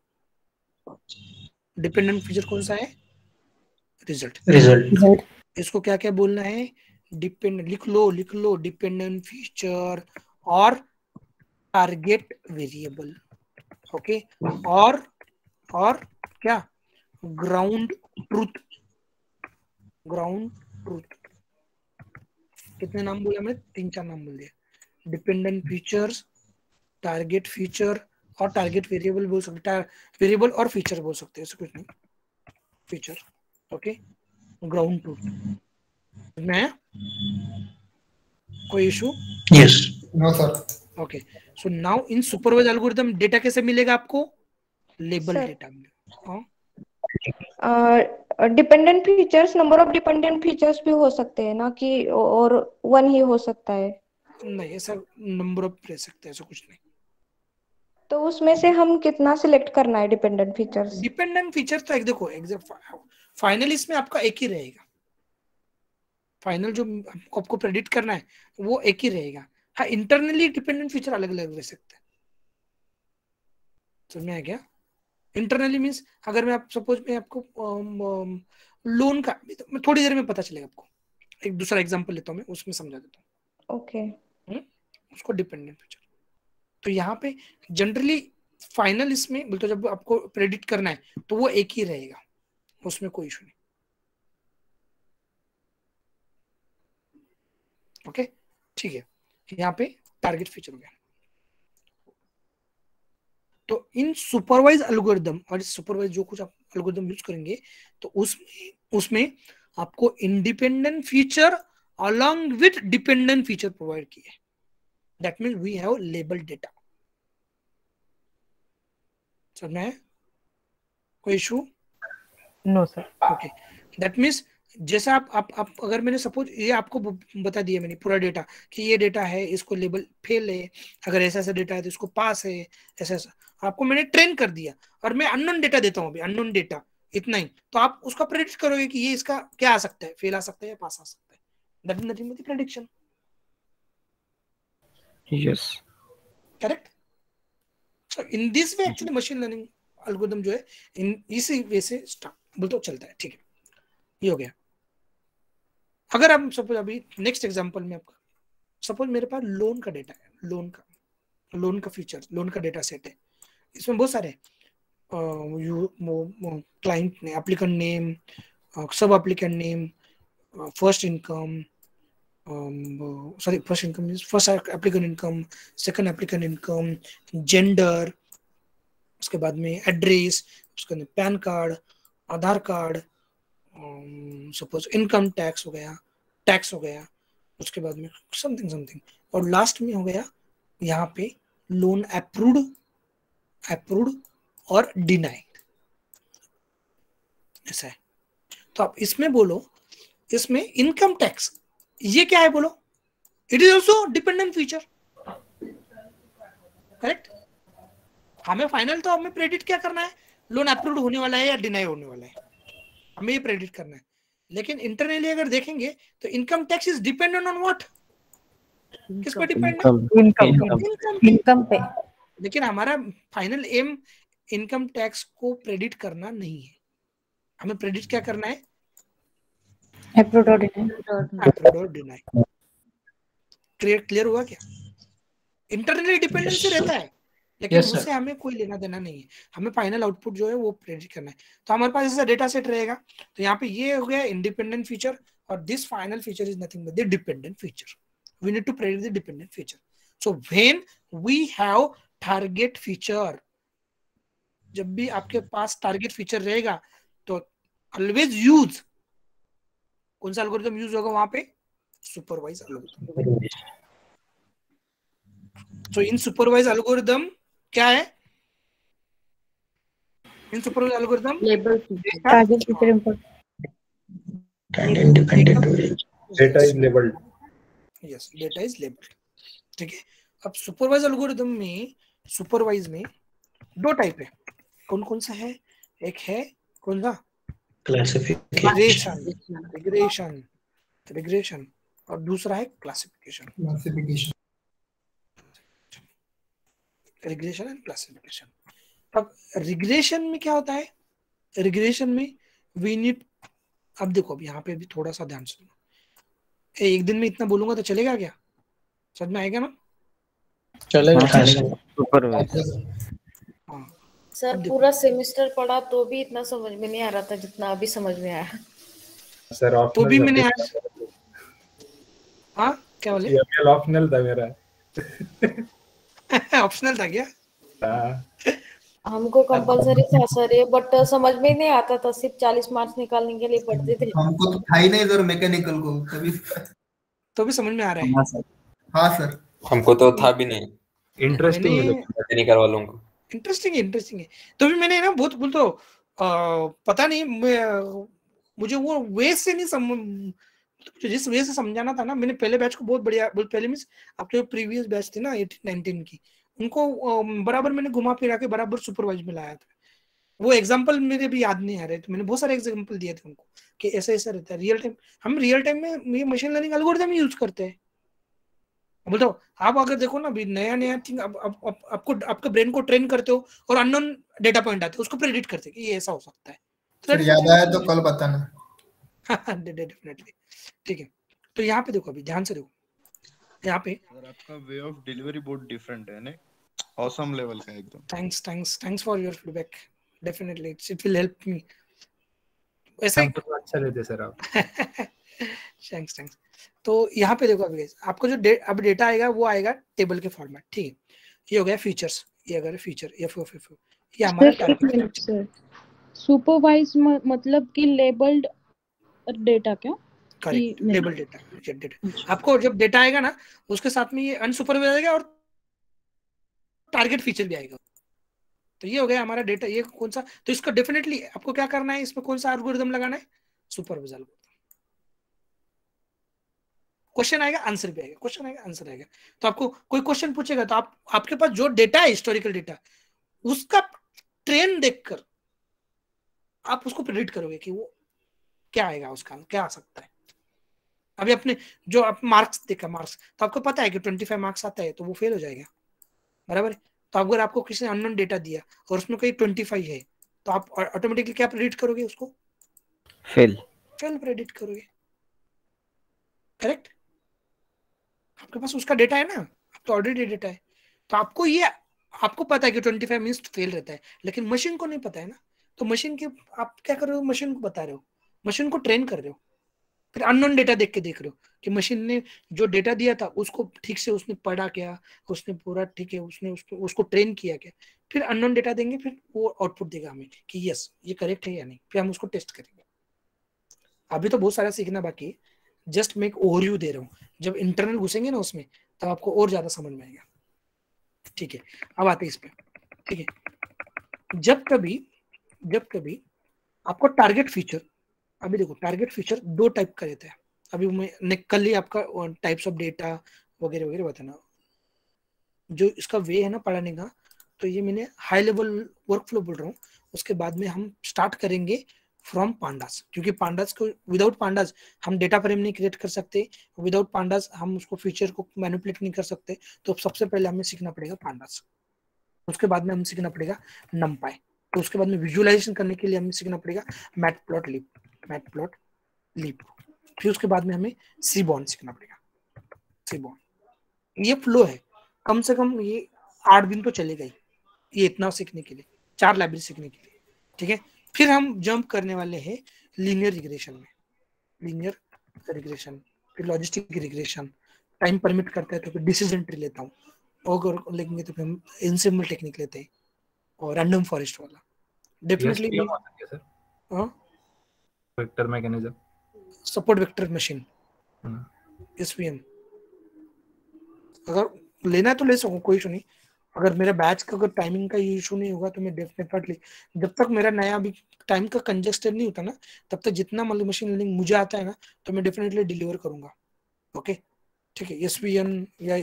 Dependent feature कौन सा है? रिजल्ट। इसको क्या क्या बोलना है? डिपेंडेंट, लिख लो डिपेंडेंट फीचर और टारगेट वेरिएबल। ओके, और क्या? Ground truth. कितने नाम बोले हमने? 3-4 नाम बोल दिए। डिपेंडेंट फीचर्स, टारगेट फीचर और टारगेट वेरिएबल बोल सकते, वेरिएबल और फीचर बोल सकते हैं, ऐसा कुछ नहीं, फीचर। ओके, ग्राउंड ट्रूथ में कोई issue?
Yes, no sir.
Okay, so now in supervise algorithm data कैसे मिलेगा आपको? Label
Sir.
डेटा में। हाँ,
dependent features, number of dependent features भी हो सकते हैं ना, कि और वन ही हो सकता है?
नहीं, ऐसा नंबर ऑफ रह सकते हैं, ऐसा कुछ नहीं।
तो उसमें से हम कितना सिलेक्ट करना है डिपेंडेंट फीचर्स?
डिपेंडेंट फीचर तो एक देखो, फाइनल इसमें आपका एक ही रहेगा, फाइनल जो आपको प्रेडिक्ट करना है वो एक ही रहेगा। हाँ, इंटरनली डिपेंडेंट फीचर अलग अलग रह सकते हैं। समझ में आ गया? इंटरनली मींस अगर मैं आप सपोज मैं आपको लोन का, मैं थोड़ी देर में पता चलेगा आपको, एक दूसरा एग्जांपल लेता हूँ मैं, उसमें समझा देता हूँ।
ओके,
उसको डिपेंडेंट फीचर। तो यहाँ पे जनरली फाइनल इसमें बोलते जब आपको प्रेडिक्ट करना है तो वो एक ही रहेगा, उसमें कोई इशू नहीं। ओके, ठीक है, यहाँ पे टारगेट फीचर हो गया। तो इन सुपरवाइज एल्गोरिथम, और इस सुपरवाइज जो कुछ आप एल्गोरिथम यूज करेंगे तो उसमें आपको independent feature along with dependent feature provide किए। That means we have labeled data। समझ में है? कोई issue?
No, sir.
Okay, that means जैसा आप अगर मैंने सपोज ये आपको बता दिया मैंने पूरा डेटा कि ये डेटा है, इसको लेबल फेल है, अगर ऐसा ऐसा डेटा है तो इसको पास है, ऐसा ऐसा आपको मैंने ट्रेन कर दिया, और मैं अननोन डेटा देता हूँ अभी, अननोन डेटा इतना ही, तो आप उसका प्रेडिक्ट करोगे कि ये इसका क्या आ सकता है, फेल आ सकता है या पास आ सकता है। That is nothing but the prediction.
Yes.
Correct? So in this way actually machine learning algorithm जो है इन इसी वे से स्टार्ट बोलते चलता है। ठीक है, ये हो गया। अगर हम सपोज अभी नेक्स्ट एग्जांपल में आपका सपोज मेरे पास लोन का डेटा है, लोन का फीचर, लोन का डेटा सेट है, इसमें बहुत सारे क्लाइंट ने, एप्लीकेंट नेम, सब applicant name, first income, first income means first applicant income, second applicant income, gender, उसके बाद में एड्रेस, उसके बाद पैन कार्ड, आधार कार्ड, सपोज इनकम टैक्स हो गया, उसके बाद में समथिंग, और लास्ट में हो गया यहाँ पे लोन अप्रूव्ड और डिनाइड, ऐसा है। तो आप इसमें बोलो, इसमें इनकम टैक्स ये क्या है बोलो, it is also dependent feature. Correct? हमें फाइनल तो हमें प्रेडिक्ट क्या करना है, लोन अप्रूव्ड होने वाला है या डिनाई होने वाला है, हमें ये प्रेडिक्ट करना है। लेकिन इंटरनली अगर देखेंगे तो income tax is dependent on what, किस पे डिपेंडेंट?
इनकम पे।
लेकिन हमारा फाइनल एम इनकम टैक्स को प्रेडिक्ट करना नहीं है, हमें प्रेडिक्ट क्या करना है,
अप्रूव्ड और डिनाई।
क्लियर हुआ क्या? इंटरनली डिपेंडेंसी रहता है, लेकिन
Yes, sir.
उससे हमें कोई लेना देना नहीं है, हमें फाइनल आउटपुट जो है वो प्रेडिक्ट करना है। तो हमारे पास ऐसा डेटा सेट रहेगा, तो यहाँ पे ये हो गया इंडिपेंडेंट फीचर, और this final feature is nothing but the dependent feature. We need to predict the dependent feature. So when we have target feature, जब भी आपके पास टारगेट फीचर रहेगा तो ऑलवेज यूज कौन सा एल्गोरिथम यूज होगा वहां पे? Supervise algorithm. सो इन सुपरवाइज एल्गोरिथम क्या है? इन supervise algorithm
label
target feature import
And independent way.
Data is labeled.
Yes, data is labelled. ठीक है, अब सुपरवाइज एल्गोरिथम में, सुपरवाइज में दो टाइप है। कौन कौन सा है? एक है कौन सा?
Classification.
रिग्रेशन, और दूसरा है classification.
Classification.
Regression and classification. अब रिग्रेशन में क्या होता है? रिग्रेशन में वी नीड, अब देखो अब यहाँ पे भी थोड़ा सा ध्यान सुनो, एक दिन में इतना बोलूंगा तो चलेगा क्या? समझ में आएगा ना?
चलेगा।
हाँ
सर पूरा सेमेस्टर पढ़ा तो भी इतना समझ में नहीं आ रहा था जितना अभी समझ में आया।
सर
तो भी मैंने आज, हाँ क्या बोले?
ऑप्शनल था मेरा।
ऑप्शनल था क्या?
हमको कंपलसरी था सर ये, बट समझ में नहीं आता था, सिर्फ 40 मार्क्स निकालने के लिए पढ़ते थे।
हमको तो था ही नहीं इधर मैकेनिकल को तभी।
तो भी समझ में आ रहा है?
हाँ सर,
हमको तो था भी नहीं।
इंटरेस्टिंग है
मैकेनिकल वालों को।
इंटरेस्टिंग है। तो भी मैंने ना बहुत बोल तो पता नहीं, मुझे वो वे से नहीं जिस वे से समझाना था ना, मैंने पहले बैच को बहुत बढ़िया, पहले मींस आपके प्रीवियस बैच थी ना 18-19 की, उनको बराबर मैंने घुमा फिरा के बराबर सुपरवाइज में लाया था। वो एग्जांपल मेरे भी याद नहीं आ रहे, तो मैंने बहुत सारे एग्जांपल दिए थे उनको कि ऐसा ऐसा रहता है रियल टाइम। हम रियल टाइम में ये मशीन लर्निंग एल्गोरिथम यूज करते हैं। बोलते हो आप अगर देखो ना, अभी नया थिंग, आपको आपके ब्रेन को ट्रेन करते हो और अननोन डेटा पॉइंट आते हैं, उसको प्रेडिक्ट करते हैं कि ये ऐसा हो सकता है।
फिर याद आया तो कल बताना।
डेफिनेटली। ठीक है, तो यहाँ पे देखो, अभी ध्यान से देखो, यहाँ पे
आपका वे ऑफ डिलीवरी बहुत डिफरेंट है ना, ऑसम लेवल का एकदम।
Thanks for your feedback, definitely it will help me. ऐसा ही
अच्छा रहते सर आप।
थैंक्स। तो यहाँ पे देखो, अभी आपको जो अब डेटा आएगा वो आएगा टेबल के फॉर्मेट। ठीक है, ये हो गया फीचर्स, ये अगर फीचर FOF, ये हमारा टारगेट।
सर सुपरवाइज मतलब कि लेबल्ड डेटा क्या?
Correct, label data. आपको जब डेटा आएगा ना, उसके साथ में ये अनसुपरवाइज आएगा और टारगेट फीचर भी आएगा। तो ये हो गया हमारा डेटा। ये कौन सा? तो इसका डेफिनेटली आपको क्या करना है, इसमें कौन सा एल्गोरिथम लगाना है? Supervise algorithm. क्वेश्चन आएगा, आंसर भी आएगा, क्वेश्चन आएगा, आंसर आएगा। तो आपको कोई क्वेश्चन पूछेगा तो आपके पास जो डेटा है, हिस्टोरिकल डेटा, उसका ट्रेंड देखकर आप उसको प्रेडिक्ट करोगे कि वो क्या आएगा, उसका क्या आ सकता है। अभी अपने जो आप मार्क्स देखा, मार्क्स तो आपको पता है कि 25 मार्क्स आता है तो वो फेल हो जाएगा, बराबर है। तो अगर आपको किसी ने अननोन डेटा दिया और उसमें कोई 25 है, तो आप ऑटोमेटिकली क्या प्रेडिक्ट करोगे? उसको फेल प्रेडिक्ट करोगे, करेक्ट। आपके पास उसका डेटा है ना, आप तो ऑलरेडी डेटा है, तो आपको पता है कि 25 मींस फेल रहता है, लेकिन मशीन को नहीं पता है ना। तो मशीन के आप क्या कर रहे हो? मशीन को बता रहे हो, मशीन को ट्रेन कर रहे हो। फिर अननोन डेटा देख के देख रहे हो कि मशीन ने जो डेटा दिया था उसको ठीक से उसने पढ़ा क्या, उसने पूरा ठीक है, उसने उसको ट्रेन किया क्या। फिर अननोन डेटा देंगे, फिर वो आउटपुट देगा हमें कि यस ये करेक्ट है या नहीं, फिर हम उसको टेस्ट करेंगे। अभी तो बहुत सारा सीखना बाकी है, जस्ट मैं एक ओवरव्यू दे रहा हूँ। जब इंटरनल घुसेंगे ना उसमें, तब आपको और ज्यादा समझ में आएगा। ठीक है, अब आते हैं इस पे। ठीक है, जब कभी आपको टारगेट फीचर, अभी देखो टारगेट फीचर दो टाइप का रहता है। अभी मैं कल ही आपका टाइप्स ऑफ डेटा वगैरह वगैरह बताना, जो इसका वे है ना पढ़ाने का। तो ये मैंने हाई लेवल वर्कफ्लो बोल रहा हूँ, उसके बाद में हम स्टार्ट करेंगे फ्रॉम पांडास, क्योंकि पांडास को, विदाउट पांडास हम डेटा फ्रेम नहीं क्रिएट कर सकते, विदाउट पांडास हम उसको फीचर को मैनिपुलेट नहीं कर सकते। तो सबसे पहले हमें सीखना पड़ेगा पांडास, उसके बाद में हमें सीखना पड़ेगा नमपाई, तो उसके बाद में विजुअलाइजेशन करने के लिए हमें सीखना पड़ेगा मैटप्लॉटलिब, फिर उसके बाद में हमें सीबॉर्न सीखना पड़ेगा, सीबॉर्न। ये फ्लो है, कम से कम ये 8 दिन तो चलेगा ही, ये इतना सीखने के लिए, 4 लाइब्रेरी सीखने के लिए, ठीक है। फिर हम जंप करने वाले हैं लीनियर रिग्रेशन में, लीनियर रिग्रेशन, फिर लॉजिस्टिक रिग्रेशन, टाइम परमिट करता है तो फिर डिसीजन ट्री लेता हूँ, और लेंगे तो फिर हम इनसिम्बल टेक्निक लेते हैं और रैंडम फॉरेस्ट वाला डेफिनेटली।
SVM होता है क्या सर?
हाँ,
vector mechanism,
support vector machine, SVM। अगर लेना है तो ले सकूँ, कोई इशू नहीं। अगर मेरे बैच का अगर टाइमिंग का इशू नहीं होगा तो मैं डेफिनेटली, जब तक मेरा नया भी टाइम का कंजेस्टेड नहीं होता ना, तब तक जितना मशीन लर्निंग मुझे आता है ना, तो मैं डेफिनेटली डिलीवर करूंगा। ओके, ठीक है। SVM या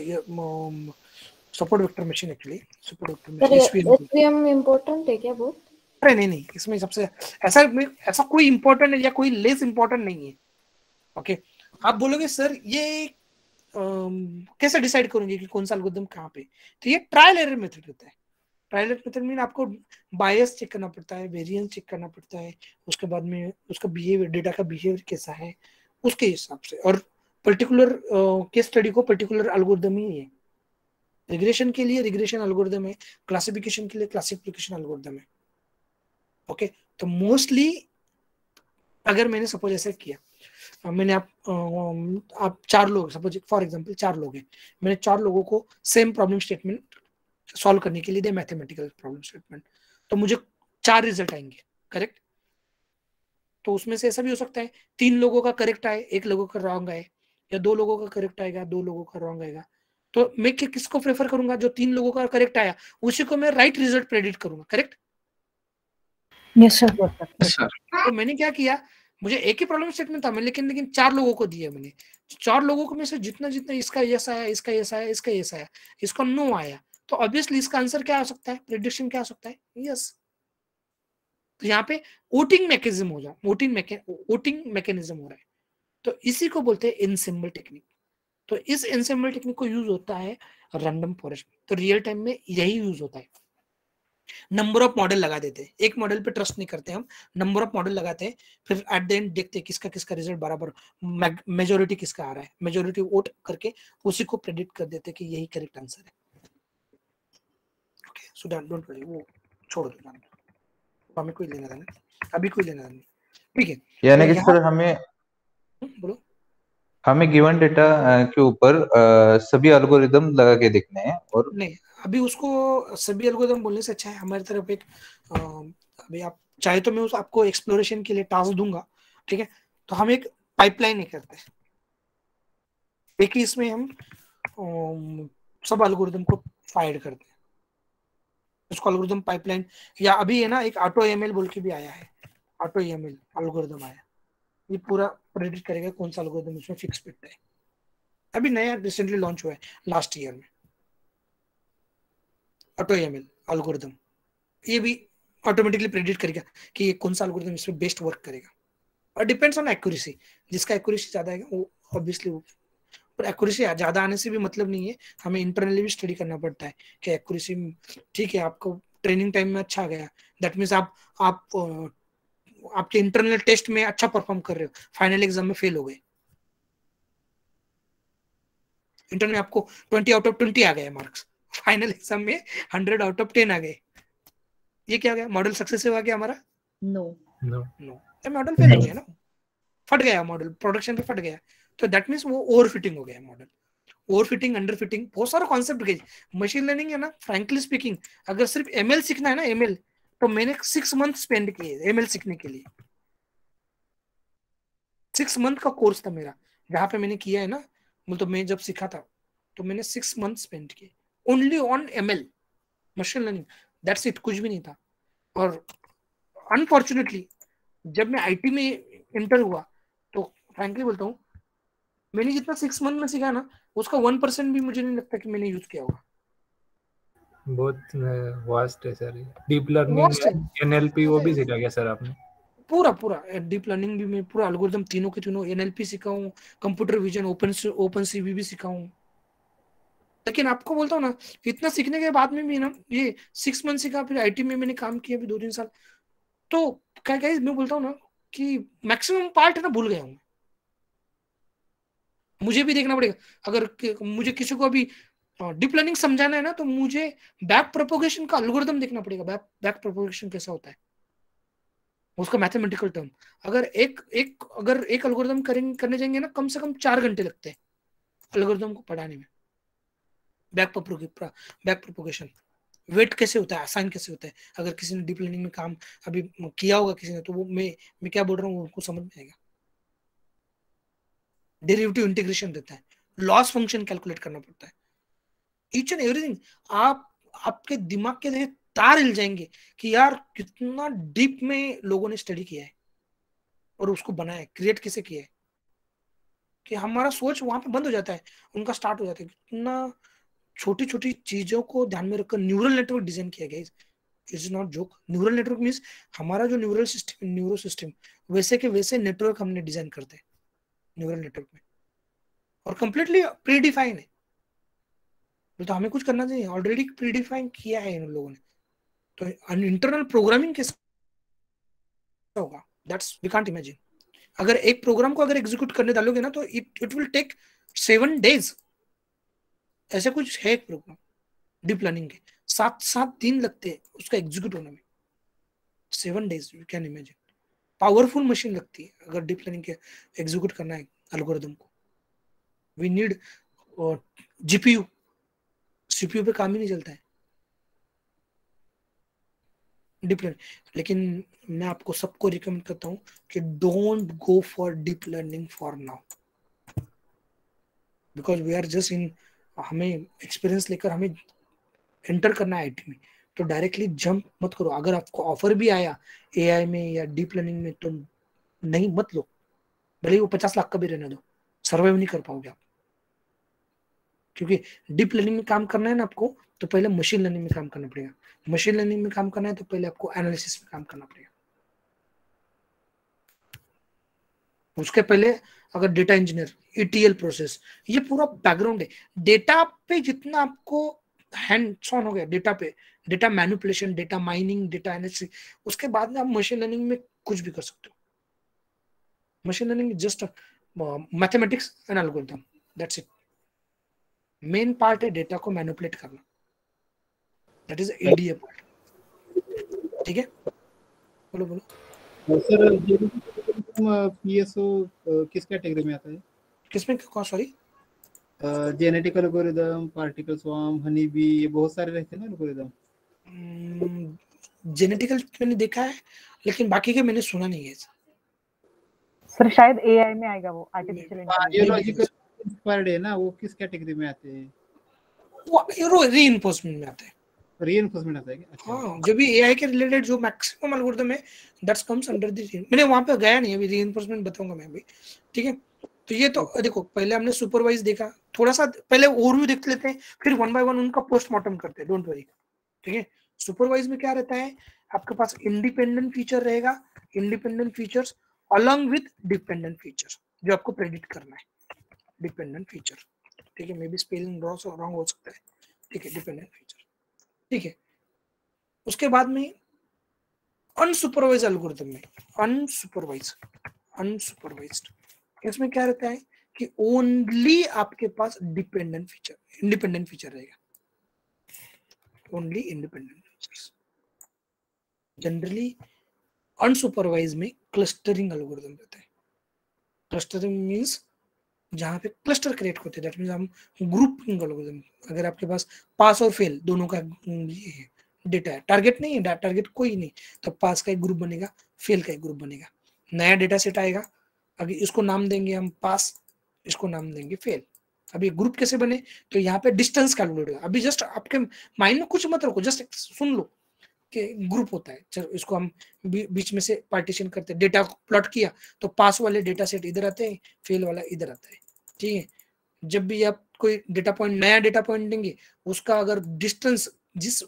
support vector machine, actually support vector machine
SVM important है क्या बहुत?
अरे नहीं, इसमें सबसे ऐसा कोई इंपॉर्टेंट है या कोई लेस इंपॉर्टेंट नहीं है। ओके, आप बोलोगे सर ये कैसे डिसाइड करूंगी कि कौन सा एल्गोरिथम कहाँ पे, तो ये ट्रायल एरर मेथड होता है। ट्रायल एरर मेथड में आपको बायस चेक करना पड़ता है, वेरिएंस चेक करना पड़ता है, उसके बाद में उसका बिहेवियर, डेटा का बिहेवियर कैसा है उसके हिसाब से, और पर्टिकुलर केस स्टडी को पर्टिकुलर एल्गोरिथम ही है। रिग्रेशन के लिए रिग्रेशन एल्गोरिथम है, क्लासिफिकेशन के लिए क्लासिफिकेशन एल्गोरिथम है। ओके, तो मोस्टली अगर मैंने सपोज ऐसे किया, मैंने आप 4 लोग, सपोज फॉर एग्जांपल 4 लोग हैं, मैंने 4 लोगों को सेम प्रॉब्लम स्टेटमेंट सॉल्व करने के लिए दिया, मैथमेटिकल प्रॉब्लम स्टेटमेंट, तो मुझे 4 रिजल्ट आएंगे, करेक्ट। तो उसमें से ऐसा भी हो सकता है 3 लोगों का करेक्ट आए, 1 लोगों का रॉन्ग आए, या 2 लोगों का करेक्ट आएगा, 2 लोगों का रॉन्ग आएगा। तो मैं किसको प्रेफर करूंगा? जो 3 लोगों का करेक्ट आया उसी को मैं राइट रिजल्ट प्रेडिक्ट करूंगा, करेक्ट।
Yes sir.
तो मैंने क्या किया, मुझे एक ही प्रॉब्लम स्टेटमेंट था, मैं लेकिन 4 लोगों को दिया मैंने। 4 लोगों को में से जितना इसका यस आया, इसका यस आया, इसका यस आया, इसका नो आया, तो ऑब्वियसली इसका आंसर क्या हो सकता है, प्रेडिक्शन क्या हो सकता है, यस। तो यहाँ पे वोटिंग मैकेनिज्म हो जाए, वोटिंग मैकेनिज्म हो रहा है, तो इसी को बोलते हैं इनसिम्बल टेक्निक। तो इस इनसिम्बल टेक्निक को यूज होता है रैंडम फॉरेस्ट में, तो रियल टाइम में यही यूज होता है। नंबर ऑफ मॉडल लगा देते हैं, एक मॉडल पे ट्रस्ट नहीं करते हम, नंबर ऑफ मॉडल लगाते हैं, फिर एट द एंड देखते हैं किसका किसका रिजल्ट बराबर, मेजोरिटी किसका आ रहा है, मेजोरिटी वोट करके उसी को प्रेडिक्ट कर देते हैं कि यही करेक्ट आंसर है। ओके, सो डोंट वरी, वो छोड़ दो, हमें कोई लेना देना, अभी कोई लेना देना, ठीक है।
यानी कि सर
बोलो,
हमें गिवन डेटा के ऊपर सभी एल्गोरिदम लगा के देखने हैं, और
नहीं, अभी उसको सभी एल्गोरिदम बोलने से अच्छा है हमारी तरफ एक अभी आप चाहे तो मैं आपको एक्सप्लोरेशन के लिए टास्क दूंगा, ठीक है। तो हम एक पाइपलाइन ही करते हैं, एक ही इसमें हम सब एल्गोरिदम को फायर करते हैं, उसको एल्गोरिदम पाइपलाइन, या अभी है ना एक ऑटो एमएल बोल के भी आया है, ऑटो एमएल एल्गोरिदम आया, ये पूरा प्रेडिक्ट करेगा कौन सा एल्गोरिदम इसमें फिक्स फिट है। अभी नया रिसेंटली लॉन्च हुआ है लास्ट ईयर में, ऑटो एमएल एल्गोरिदम, ये भी ऑटोमेटिकली प्रेडिक्ट करेगा कि ये कौन सा एल्गोरिदम इसमें बेस्ट वर्क करेगा, और डिपेंड्स ऑन एक्यूरेसी, जिसका एक्यूरेसी ज्यादा है वो ऑब्वियसली, पर एक्यूरेसी ज्यादा आने से भी मतलब नहीं है, हमें इंटरनली भी स्टडी करना पड़ता है कि एक्यूरेसी ठीक है, आपको ट्रेनिंग टाइम में अच्छा गया, दैट मीन्स आप आपके इंटरनल टेस्ट में अच्छा परफॉर्म कर रहे हो, फाइनल एग्जाम में फेल हो गए, इंटरनल में आपको 20 आउट ऑफ 20 आ गए मार्क्स, फाइनल एग्जाम में 100 आउट ऑफ 10 आ गए, ये क्या गया, मॉडल सक्सेसिव आ गया हमारा?
नो,
मॉडल फेल हो गया ना, फट गया मॉडल, प्रोडक्शन पे फट गया, तो दैट मीन्स वो ओवर फिटिंग हो गया model. Over fitting, under fitting, बहुत सारा कॉन्सेप्ट गए। मशीन लर्निंग है ना, फ्रैंकली स्पीकिंग, अगर सिर्फ एमएल सीखना है ना, एमएल, तो मैंने 6 मंथ स्पेंड किए एमएल सीखने के लिए, 6 मंथ का कोर्स था मेरा, जहाँ पे मैंने किया है ना, मतलब मैं जब सीखा था तो मैंने 6 मंथ स्पेंड किए only on ML machine learning, that's it, कुछ भी नहीं था। और अनफॉर्चुनेटली जब मैं आईटी में एंटर हुआ तो फ्रैंकली बोलता हूँ, मैंने जितना 6 मंथ में सीखा ना, उसका 1% भी मुझे नहीं लगता कि मैंने यूज किया होगा।
बहुत वास्ट है सर, डीप लर्निंग, एनएलपी वो भी सीखा क्या सर आपने?
पूरा डीप लर्निंग भी मैं पूरा एल्गोरिथम तीनों के तीनों, एनएलपी सीखा हूँ, कंप्यूटर विजन, ओपन सीवी भी सीखा हूँ। लेकिन आपको बोलता हूँ ना, इतना सीखने के बाद में भी ना, ये 6 मंथ सीखा, फिर आईटी में मैंने काम किया अभी 2-3 साल, तो क्या मैं बोलता हूँ ना कि मैक्सिमम पार्ट है ना भूल गया हूँ, मुझे भी देखना पड़ेगा। अगर मुझे किसी को अभी डीप लर्निंग समझाना है ना, तो मुझे बैक प्रोपोगेशन का एल्गोरिथम देखना पड़ेगा। बैक प्रोपोगेशन कैसा होता है, उसका मैथमेटिकल टर्म। अगर एक एल्गोरिथम करने जाएंगे ना, कम से कम 4 घंटे लगते हैं एल्गोरिथम को पढ़ाने में। बैक प्रोपोगेशन, वेट कैसे होता है, आसान कैसे होता है। अगर किसी ने डीप लर्निंग में काम अभी किया होगा किसी ने, तो वो मैं क्या बोल रहा हूँ उनको समझ में आएगा। डेरिवेटिव इंटीग्रेशन रहता है, लॉस फंक्शन कैलकुलेट करना पड़ता है, ईच एंड एवरीथिंग। आपके दिमाग के तार हिल जाएंगे कि यार कितना डीप में लोगों ने स्टडी किया है और उसको बनाया है, क्रिएट कैसे किया है, कि हमारा सोच वहां पे बंद हो जाता है, उनका स्टार्ट हो जाता है। कितना छोटी छोटी चीजों को ध्यान में रखकर न्यूरल नेटवर्क डिजाइन किया गया। It's not joke. Neural network means हमारा जो न्यूरल सिस्टम, न्यूरो सिस्टम, वैसे के वैसे नेटवर्क हमने डिजाइन करते हैं न्यूरल नेटवर्क में, और कंप्लीटली प्रीडिफाइन है। तो हमें कुछ करना चाहिए, ऑलरेडी प्रीडिफाइन किया है इन लोगों ने। तो इंटरनल प्रोग्रामिंग कैसे होगा, दैट्स वी कांट इमेजिन। अगर एक प्रोग्राम को अगर एग्जीक्यूट करने डालोगे ना, तो इट विल टेक 7 days। ऐसे कुछ है एक प्रोग्राम डीप लर्निंग के, 7 दिन लगते हैं उसका एग्जीक्यूट होने में। 7 days, you can imagine. Powerful machine लगती है अगर डीप लर्निंग के एग्जीक्यूट करना है एल्गोरिथम को। वी नीड जीपीयू, सीपीयू पे काम ही नहीं चलता है डीप लर्निंग। लेकिन मैं आपको सबको रिकमेंड करता हूँ कि don't go for deep learning for now, because we are just in, हमें एक्सपीरियंस लेकर हमें एंटर करना है आईटी में, तो डायरेक्टली जंप मत करो। अगर आपको ऑफर भी आया एआई में या डीप लर्निंग में, तो नहीं, मत लो। भले ही वो 50 लाख का भी रहने दो, सर्वाइव नहीं कर पाओगे आप। क्योंकि डीप लर्निंग में काम करना है ना आपको, तो पहले मशीन लर्निंग में काम करना पड़ेगा। मशीन लर्निंग में काम करना है तो पहले आपको एनालिसिस में काम करना पड़ेगा। उसके पहले अगर डेटा इंजीनियर, ईटीएल प्रोसेस, ये पूरा बैकग्राउंड है। डेटा पे जितना आपको हैंड्स ऑन हो गया, डेटा पे, data manipulation, data mining, data analysis, उसके बाद में आप मशीन लर्निंग में कुछ भी कर सकते हो। Machine learning just mathematics and algorithm, that's it. Main part है डेटा को मैनिपुलेट करना, दैट इज एडीए पार्ट। ठीक है, बोलो बोलो।
सर पीएसओ किस कैटेगरी में आता है?
किसमें, कौन, sorry?
Genetic algorithm, particle swarm, honey bee, ये बहुत सारे रहते हैं ना एल्गोरिदम।
जेनेटिकल मैंने देखा है, लेकिन बाकी के मैंने सुना नहीं है
सर। शायद एआई में आएगा वो, आर्टिफिशियल इंटेलिजेंस।
बायोलॉजिकल एक्सपर्ट है ना, वो किस कैटेगरी में आते हैं?
वो रीइंफोर्समेंट में आते हैं।
रीइंफोर्समेंट आता है क्या? अच्छा।
हाँ, जो भी एआई के रिलेटेड जो मैक्सिमम एल्गोरिथम है, दैट्स कम्स अंडर द, मैंने वहां पे गया नहीं, अभी रीइंफोर्समेंट बताऊंगा मैं अभी। ठीक है, तो ये तो देखो, पहले हमने सुपरवाइज देखा, थोड़ा सा पहले ओवरव्यू देख लेते हैं, फिर 1 by 1 उनका पोस्टमार्टम करते हैं, डोंट वरी। ठीक है, सुपरवाइज में क्या रहता है, आपके पास इंडिपेंडेंट फीचर रहेगा, independent features along with dependent feature, जो आपको प्रेडिक्ट करना है। डिपेंडेंट फीचर, ठीक है, मे बी स्पेलिंग रॉन्ग हो सकता है। ठीक है, डिपेंडेंट फीचर। ठीक है, उसके बाद में अनसुपरवाइज एल्गोरिथम में, अनसुपरवाइज्ड, इसमें क्या रहता है कि ओनली आपके पास डिपेंडेंट फीचर, इंडिपेंडेंट फीचर रहेगा, only independent features. Generally unsupervise में क्लस्टरिंग एल्गोरिथम रहता है। क्लस्टरिंग मींस जहां पे क्लस्टर क्रिएट होते हैं, दैट मींस हम ग्रुपिंग एल्गोरिथम। अगर आपके पास पास और फेल दोनों का ये है, डेटा है, टारगेट नहीं है, टारगेट कोई नहीं, तो पास का एक ग्रुप बनेगा, फेल का एक ग्रुप बनेगा। नया डेटा सेट आएगा, अभी इसको नाम देंगे हम पास, इसको नाम देंगे फेल। अभी ग्रुप कैसे बने, तो यहाँ पे डिस्टेंस कैलकुलेट होगा। अभी जस्ट आपके माइंड में कुछ मत रखो, जस्ट सुन लो कि ग्रुप होता है। चलो इसको हम बीच में से पार्टीशन करते हैं, डेटा प्लॉट किया तो पास वाले डेटा सेट इधर आते हैं, फेल वाला इधर आता है। ठीक है, जब भी आप कोई डेटा पॉइंट, नया डेटा पॉइंट देंगे, उसका अगर डिस्टेंस जिस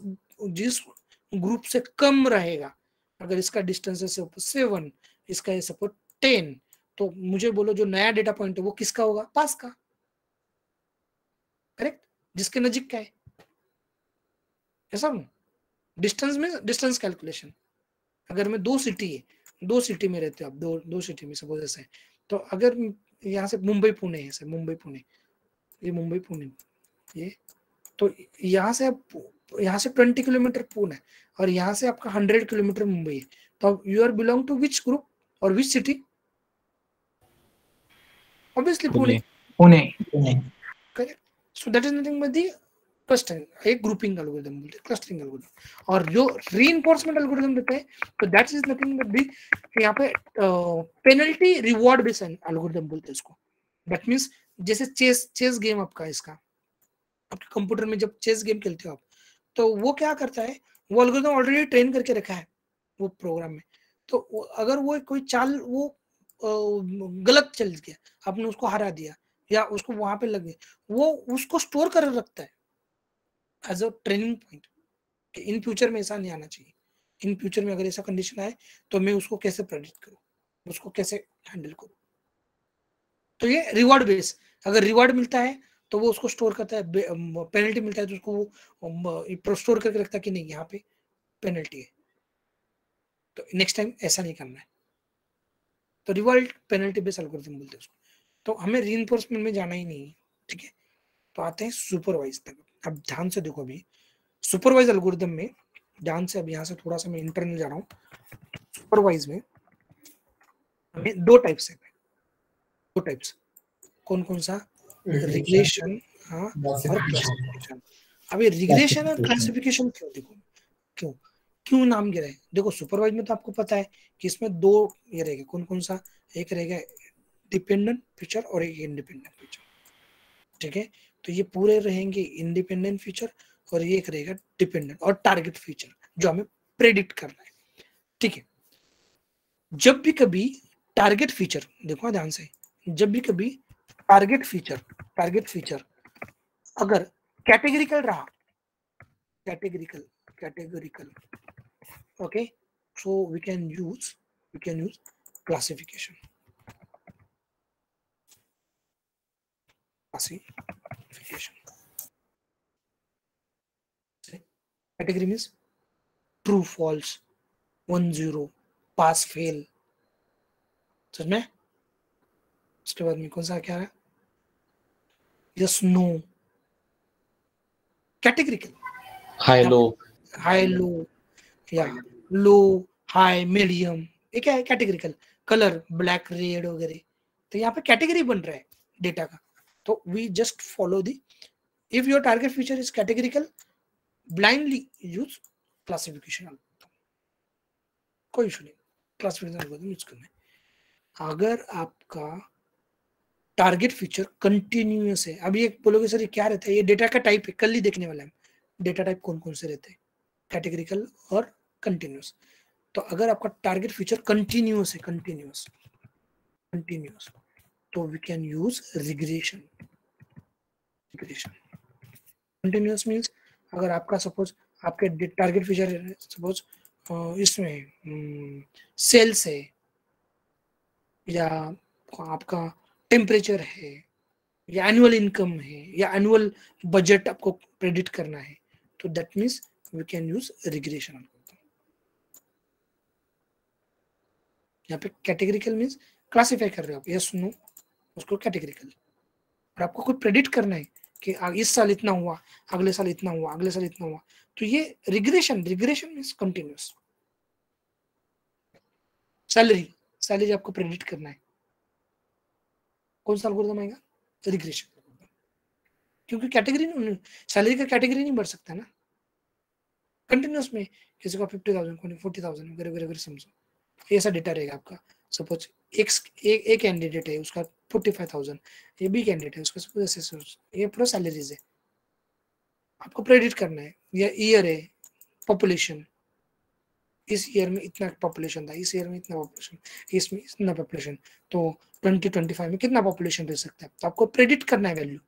ग्रुप से कम रहेगा, अगर इसका डिस्टेंस है सपोज 7, इसका है सपोज 10, तो मुझे बोलो जो नया डेटा पॉइंट है वो किसका होगा, पास का। करेक्ट, जिसके नजीक का है, ऐसा ना। डिस्टेंस में डिस्टेंस कैलकुलेशन, अगर मैं 2 सिटी है, 2 सिटी में रहते हो आप, दो सिटी में सपोज ऐसे है, तो अगर यहाँ से मुंबई पुणे है, मुंबई पुणे, ये मुंबई पुणे, ये तो यहाँ से 20 किलोमीटर पुणे है और यहाँ से आपका 100 किलोमीटर मुंबई है, तो you are belong to which group और which city? Obviously Pune. Correct. So that is nothing but the clustering, एक ग्रुपिंग एल्गोरिथम बोलते हैं, क्लस्टरिंग एल्गोरिथम. और जो रीइंफोर्समेंट एल्गोरिथम देते हैं तो दैट इज नथिंग बट दी यहाँ पे पेनल्टी रिवॉर्ड बेस्ड एल्गोरिथम बोलते हैं इसको. दैट मीन्स जैसे चेस गेम आपका, इसका आपके कंप्यूटर में जब चेस गेम खेलते हो आप, तो वो क्या करता है, वो एल्गोरिथम ऑलरेडी ट्रेन करके रखा है वो प्रोग्राम में. तो अगर वो कोई चाल वो गलत चल गया, आपने उसको हरा दिया या उसको वहां पे लग गया, वो उसको स्टोर कर रखता है एज अ ट्रेनिंग पॉइंट कि इन फ्यूचर में ऐसा नहीं आना चाहिए. इन फ्यूचर में अगर ऐसा कंडीशन आए तो मैं उसको कैसे प्रेडिक्ट करूँ, उसको कैसे हैंडल करूँ. तो ये रिवॉर्ड बेस, अगर रिवॉर्ड मिलता है तो वो उसको स्टोर करता है, पेनल्टी मिलता है तो उसको वो स्टोर करके रखता है कि नहीं यहाँ पे पेनल्टी है, तो नेक्स्ट टाइम ऐसा नहीं करना है. तो रिवॉर्ड पेनल्टी बेस्ड एल्गोरिथम बोलते हैं उसको. तो हमें रीइंफोर्समेंट में जाना ही नहीं है, ठीक है. तो आते हैं सुपरवाइज तक. अब ध्यान से देखो, अभी सुपरवाइज एल्गोरिथम में ध्यान से, अब यहाँ से थोड़ा सा मैं इंटरनल जा रहा हूँ. सुपरवाइज में हमें दो टाइप्स है, दो टाइप्स. कौन कौन सा? रिग्रेशन, हाँ, और क्लासिफिकेशन. अब ये रिग्रेशन और क्लासिफिकेशन क्यों, देखो क्यों नाम गिरा है. देखो सुपरवाइज में तो आपको पता है कि इसमें दो ये रहेगा. कौन कौन सा? एक रहेगा डिपेंडेंट फीचर और एक इंडिपेंडेंट फीचर, ठीक है. तो ये पूरे रहेंगे इंडिपेंडेंट फीचर और ये एक रहेगा डिपेंडेंट और टारगेट फीचर जो हमें प्रेडिक्ट करना है, ठीक है. जब भी कभी टारगेट फीचर, देखो ध्यान से, जब भी कभी टारगेट फीचर अगर कैटेगरिकल रहा, categorical, okay, so we can use classification. Category means true, false, 1 0, pass fail. समझ में? उसके बाद में कौन सा क्या है? yes no. Categorical, high low या लो हाई मीडियम, ये क्या है? कैटेगरिकल. कलर ब्लैक रेड वगैरह, तो यहाँ पे कैटेगरी बन रहा है डेटा का. तो we just follow the, if your target feature is categorical, blindly use classification. कोई इशू नहीं, क्लासिफिकेशन यूज करना है. अगर आपका टारगेट फीचर कंटिन्यूअस है, अभी एक बोलोगे सर ये क्या रहता है, ये डेटा का टाइप है, कल ही देखने वाला है. डेटा टाइप कौन कौन से रहते हैं, कैटेगरिकल और कंटिन्यूअस. तो अगर आपका टारगेट फीचर कंटिन्यूअस है, कंटिन्यूअस, तो we can use regression. Continuous means अगर आपका सपोज आपके टारगेट फीचर सपोज इसमें सेल्स है या आपका टेम्परेचर है या एनुअल इनकम है या एनुअल बजट आपको प्रेडिक्ट करना है, तो that means we can use regression. यहाँ पे कैटेगरिकल मीन्स क्लासिफाई कर रहे हो आप, यस नो, उसको कैटेगरिकल. और आपको कुछ प्रेडिक्ट करना है कि इस साल इतना हुआ, अगले साल इतना हुआ, अगले साल इतना हुआ, तो ये रिग्रेशन मीन्स कंटिन्यूअस. सैलरी आपको प्रेडिक्ट करना है, कौन सा एल्गोरिथम आएगा? रिग्रेशन. क्योंकि कैटेगरी सैलरी का कैटेगरी नहीं बढ़ सकता ना कंटिन्यूअस में. किसी का 50,000, कोई 40,000 वगैरह समझो, ऐसा डेटा रहेगा आपका. सपोज एक कैंडिडेट है उसका 45,000, ये भी कैंडिडेट है उसका सपोज ऐसे, ये पूरा सैलरीज है. आपको प्रेडिक्ट करना है, या ईयर है, पॉपुलेशन, इस ईयर में इतना पॉपुलेशन था, इस ईयर में इतना पॉपुलेशन, इसमें इतना पॉपुलेशन, तो 2025 में कितना पॉपुलेशन रह सकता है, तो आपको प्रेडिक्ट करना है वैल्यू.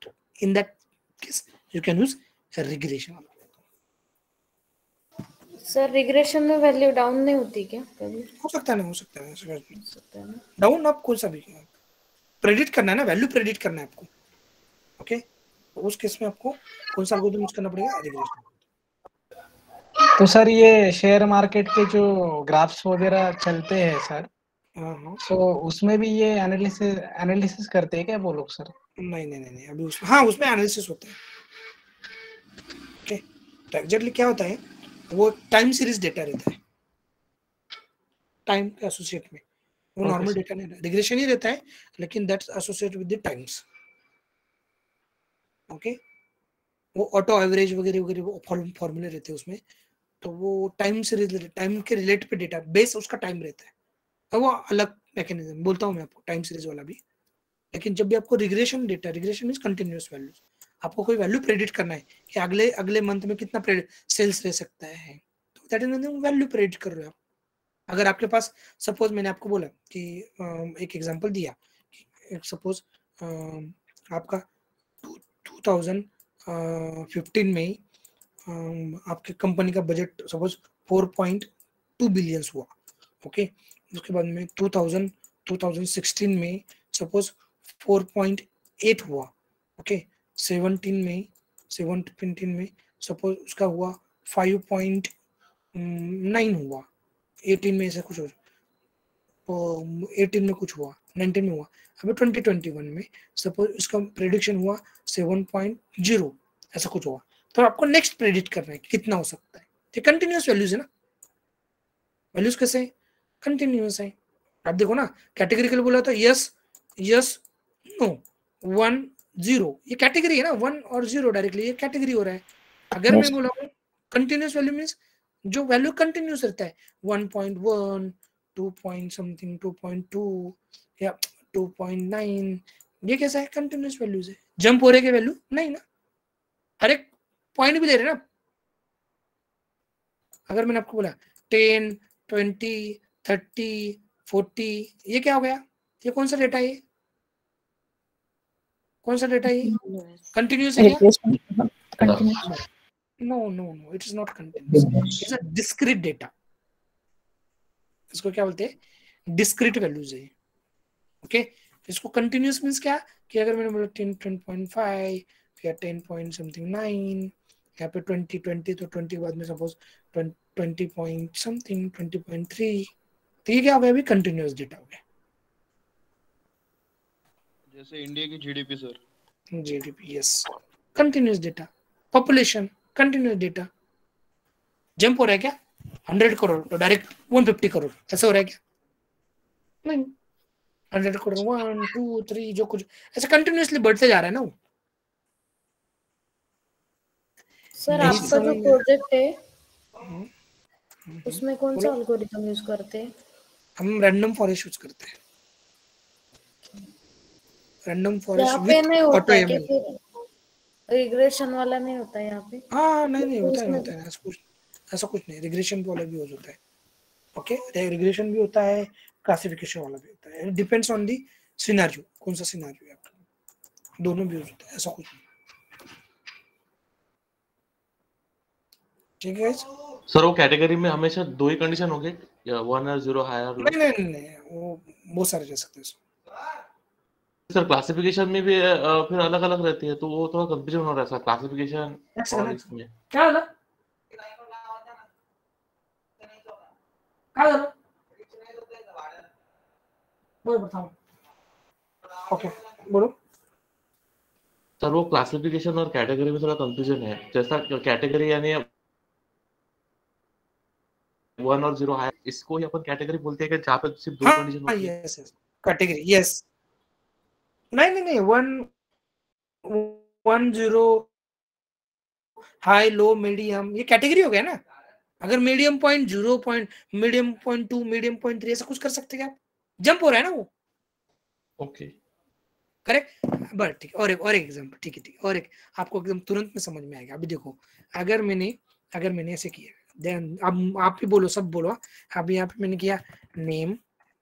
तो in that case you can use regression.
Sir regression में वैल्यू डाउन नहीं होती क्या कभी?
हो सकता है ना, डाउन आप कोई सा भी प्रेडिक्ट करना है ना, वैल्यू प्रेडिक्ट करना है आपको. ओके, तो उस केस में आपको कौन सा एल्गोरिथम यूज करना पड़ेगा? रिग्रेशन.
तो सर ये शेयर मार्केट के जो ग्राफ्स वगैरह चलते हैं सर, तो उसमें भी ये एनालिसिस करते हैं क्या वो लोग सर?
नहीं, अभी उसमें हाँ, उसमें एनालिसिस होता है. तो एग्जैक्टली क्या होता है, वो टाइम सीरीज डेटा रहता है, टाइम के एसोसिएट में, वो
Okay,
नॉर्मल
sir.
डेटा नहीं रहता, रिग्रेशन ही रहता है, लेकिन that's associated with the times. Okay, वो ऑटो एवरेज वगैरह वगैरह वो फॉर्मूले रहते हैं उसमें, तो वो टाइम से रिलेटेड, टाइम के रिलेट पे डेटा बेस उसका टाइम रहता है, तो वो अलग मैकेनिज्म बोलता हूँ मैं आपको, टाइम सीरीज वाला भी। लेकिन जब भी आपको regression data, regression means continuous values, आपको कोई वैल्यू प्रेडिक्ट करना है कि अगले अगले मंथ में कितना सेल्स रह सकता है, तो दैट इज वैल्यू प्रेडिक्ट कर रहे हो आप। अगर आपके पास सपोज मैंने आपको बोला कि एक एग्जांपल दिया, सपोज आपका 2015 में आपके कंपनी का बजट सपोज 4.2 बिलियन हुआ। ओके, उसके बाद में 2016 में सपोज 4.8 हुआ। ओके, 17 में सपोज उसका हुआ 5.9 हुआ, 18 में ऐसा कुछ हो, 18 में कुछ हुआ, 19 में हुआ, अभी 2021 में सपोज इसका प्रेडिक्शन हुआ 7.0 ऐसा कुछ हुआ, तो आपको नेक्स्ट प्रेडिक्ट करना है कि कितना हो सकता है। ये कंटिन्यूअस वैल्यूज है ना, वैल्यूज कैसे है, कंटिन्यूअस है। आप देखो ना, कैटेगरिकल बोला तो यस यस नो 1 0, ये कैटेगरी है ना, 1 और 0 डायरेक्टली ये कैटेगरी हो रहा है। अगर मैं बोला हूँ कंटिन्यूअस वैल्यू मींस जो वैल्यू कंटिन्यूअस रहता है, 1.1 2 पॉइंट समथिंग 2.2 या 2.9, ये कैसा है, कंटिन्यूअस वैल्यूज है। जंप हो रहे के वैल्यू नहीं ना, हर एक पॉइंट भी ले रहे ना। अगर मैंने आपको बोला 10 20 30 40, ये क्या हो गया, ये कौन सा डेटा है, ये कौन सा डेटा है, ये कंटिन्यूअस है क्या? No no no, it is not continuous, it's a discrete data. इसको क्या बोलते हैं, डिस्क्रीट वैल्यूज है। ओके, इसको कंटिन्यूअस मींस क्या, कि अगर मैंने बोला 10.5 या 10 पॉइंट समथिंग 9, यहाँ पे 20 तो 20 के बाद में सपोज 20 पॉइंट समथिंग 20.3, तो ये क्या हो गया, अभी कंटिन्यूअस डेटा हो गया।
जैसे इंडिया की GDP sir,
GDP yes, continuous data. Population continuous data. Jump हो रहा है क्या, 100 करोड़ तो डायरेक्ट 150 करोड़ ऐसा हो रहा है क्या, नहीं, 100 करोड़ 1 2 3 जो कुछ ऐसा कंटिन्यूअसली बढ़ते जा रहा है ना वो।
सर आपका जो प्रोजेक्ट है उसमें कौन सा एल्गोरिथम यूज करते हैं?
हम रैंडम फॉरेस्ट यूज करते हैं, रैंडम फॉरेस्ट
यहाँ पे नहीं
विद ऑटो
होता है क्या
एमएल।
फिर, रिग्रेशन वाला नहीं होता है यहाँ पे?
हाँ नहीं होता है ऐसा कुछ नहीं, रिग्रेशन वाला भी यूज होता है। ओके, रिग्रेशन भी होता है, क्लासिफिकेशन वाला भी होता है, डिपेंड्स ऑन दी सिनेरियो, कौन सा सिनेरियो है आपका, दोनों भी यूज होता है, ऐसा कुछ नहीं। ठीक है
सर वो कैटेगरी में हमेशा 2 ही कंडीशन होंगे या 1 और 0 हाई और लो?
नहीं, वो बहुत सारे रह सकते हैं
सर क्लासिफिकेशन में भी फिर अलग अलग रहती है, तो वो थोड़ा कंफ्यूजन हो रहा है सर, क्लासिफिकेशन और इसमें
क्या होला काय झालं बोल बताओ। ओके बोलो
सर, वो क्लासिफिकेशन और कैटेगरी में थोड़ा कंफ्यूजन है, जैसा कैटेगरी यानी 1 और 0 हाई, इसको ही अपन कैटेगरी बोलते हैं कि जहाँ पे सिर्फ 2 कंडीशन होती है।
यस कैटेगरी यस, नहीं 1 0 हाई लो मीडियम, ये कैटेगरी हो गया ना। अगर मीडियम 0.0 मीडियम 0.2 मीडियम 0.3 ऐसा कुछ कर सकते हैं आप, जंप हो रहा है ना वो।
ओके
करेक्ट, बट ठीक है, और एक एग्जांपल, ठीक है और एक आपको एकदम तुरंत में समझ में आएगा। अभी देखो, अगर मैंने ऐसे किया, देन अब आप भी बोलो, सब बोलो। अभी यहाँ पे मैंने किया नेम,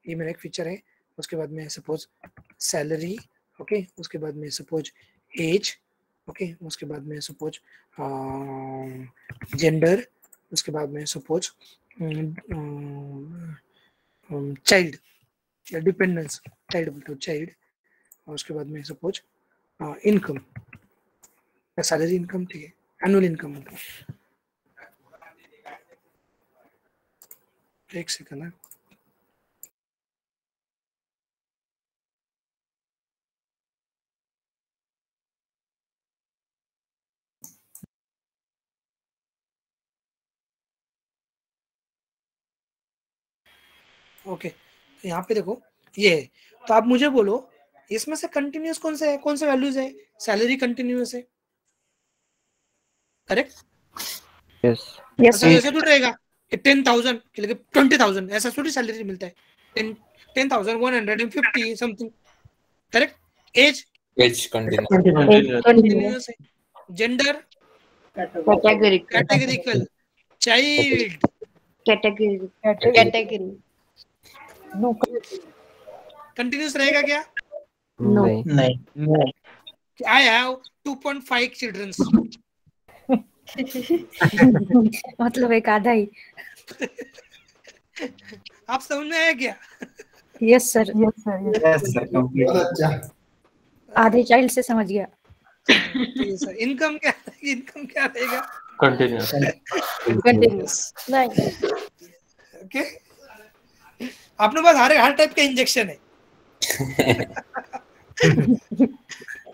ये मेरा एक फीचर है, उसके बाद में सपोज सैलरी, ओके, उसके बाद में सपोज एज, ओके, उसके बाद में सपोज जेंडर, उसके बाद में सपोज चाइल्ड या डिपेंडेंस, चाइल्ड बोलते हो चाइल्ड, और उसके बाद में सपोज इनकम, सैलरी इनकम, ठीक है, एनुअल इनकम होता है। एक सेकंड है, ओके, तो यहाँ पे देखो ये है, तो आप मुझे बोलो इसमें से कंटिन्यूस कौन सा है, कौन सा वैल्यूज है? सैलरी कंटिन्यूस है, करेक्ट?
यस
ऐसा ऐसे तो रहेगा कि 10,000 के लिए 20,000 ऐसा थोड़ी सैलरी मिलता है, 10,150 समथिंग, करेक्ट? एज कंटिन्यूस है, gender categorical, child
category
continuous रहेगा क्या?
नहीं
I have 2.5 children.
मतलब एक आधा ही।
आप समझ में आया क्या?
Yes sir.
अच्छा,
आधे चाइल्ड से समझ गया।
इनकम क्या रहेगा?
कंटिन्यूस
ओके, अपने पास हर टाइप का इंजेक्शन है।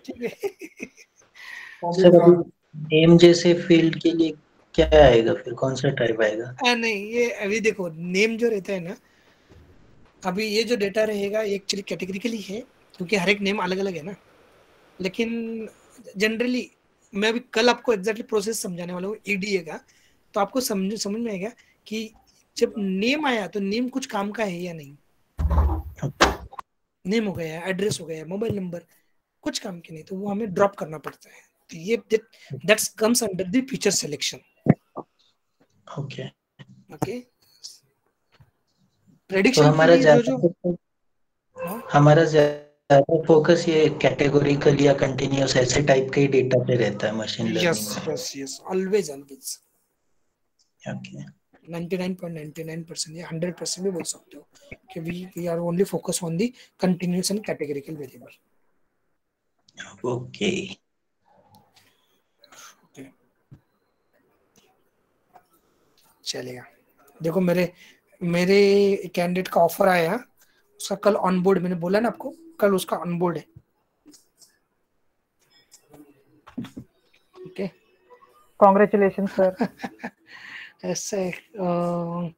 ठीक है।
सर अभी नेम जैसे फील्ड के लिए क्या आएगा, फिर कौन सा टाइप आएगा?
नहीं, ये अभी देखो नेम जो रहता है ना, अभी ये जो डेटा रहेगा ये एक्चुअली कैटेगरिकली है, क्योंकि हर एक नेम अलग अलग है ना, लेकिन जनरली मैं अभी कल आपको एग्जैक्टली प्रोसेस समझाने वाला हूँ ईडीए का, तो आपको समझ में आएगा कि जब नेम आया तो नेम कुछ काम का है या नहीं। नेम हो गया, एड्रेस हो गया, मोबाइल नंबर, कुछ काम की नहीं, तो वो हमें ड्रॉप करना पड़ता है। तो ये that's comes under the feature selection.
Okay
prediction
तो हमारा
हाँ?
हमारा ज्यादा फोकस ये कैटेगोरिकल या कंटिन्यूअस ऐसे टाइप के डेटा पे रहता है मशीन लर्निंग में।
यस ऑलवेज
ओके
99.99% या 100% भी बोल सकते हो कि we are only focus on the continuous and categorical variable.
Okay
चलेगा। देखो मेरे कैंडिडेट का ऑफर आया, उसका कल ऑनबोर्ड, मैंने बोला ना आपको कल उसका ऑनबोर्ड है। Okay
congratulation sir.
ऐसे और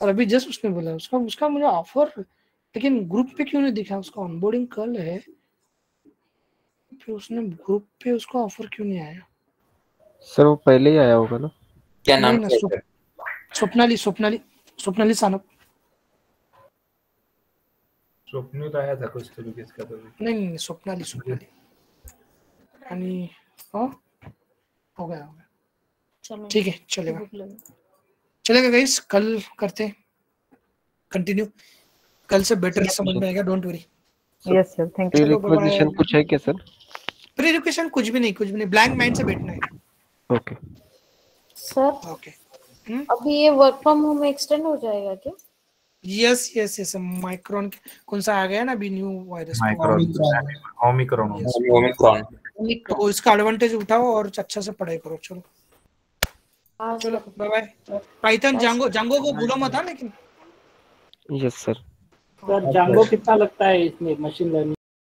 अभी जस्ट उसने बोला उसका मुझे ऑफर, लेकिन ग्रुप पे क्यों नहीं दिखा? उसका ऑनबोर्डिंग कल है, फिर उसने ग्रुप पे उसका ऑफर क्यों नहीं आया?
सर वो पहले ही आया होगा ना।
क्या नाम
है? स्वप्नाली सानप।
स्वप्निल आया था कुछ तो किसका तो
नहीं स्वप्नाली आणि हो गया ठीक है, चलेगा गाइस, कल करते हैं कंटिन्यू, कल से बेटर समझ में आएगा, don't worry.
Yes sir, thank you.
Prerequisite कुछ है क्या सर?
प्रीरिक्विजिशन कुछ भी नहीं, ब्लैंक माइंड से बैठना है।
ओके
सर
ओके
अभी ये वर्क फ्रॉम होम एक्सटेंड हो जाएगा क्या?
यस माइक्रोन कौन सा आ गया ना अभी न्यू वायरस,
ओमिक्रॉन।
तो इसका एडवांटेज उठाओ और अच्छा से पढ़ाई करो। चलो बाय बाय। पाइथन जांगो को भूलो मत, लेकिन
यस सर।
सर जांगो कितना लगता है इसमें मशीन लर्निंग?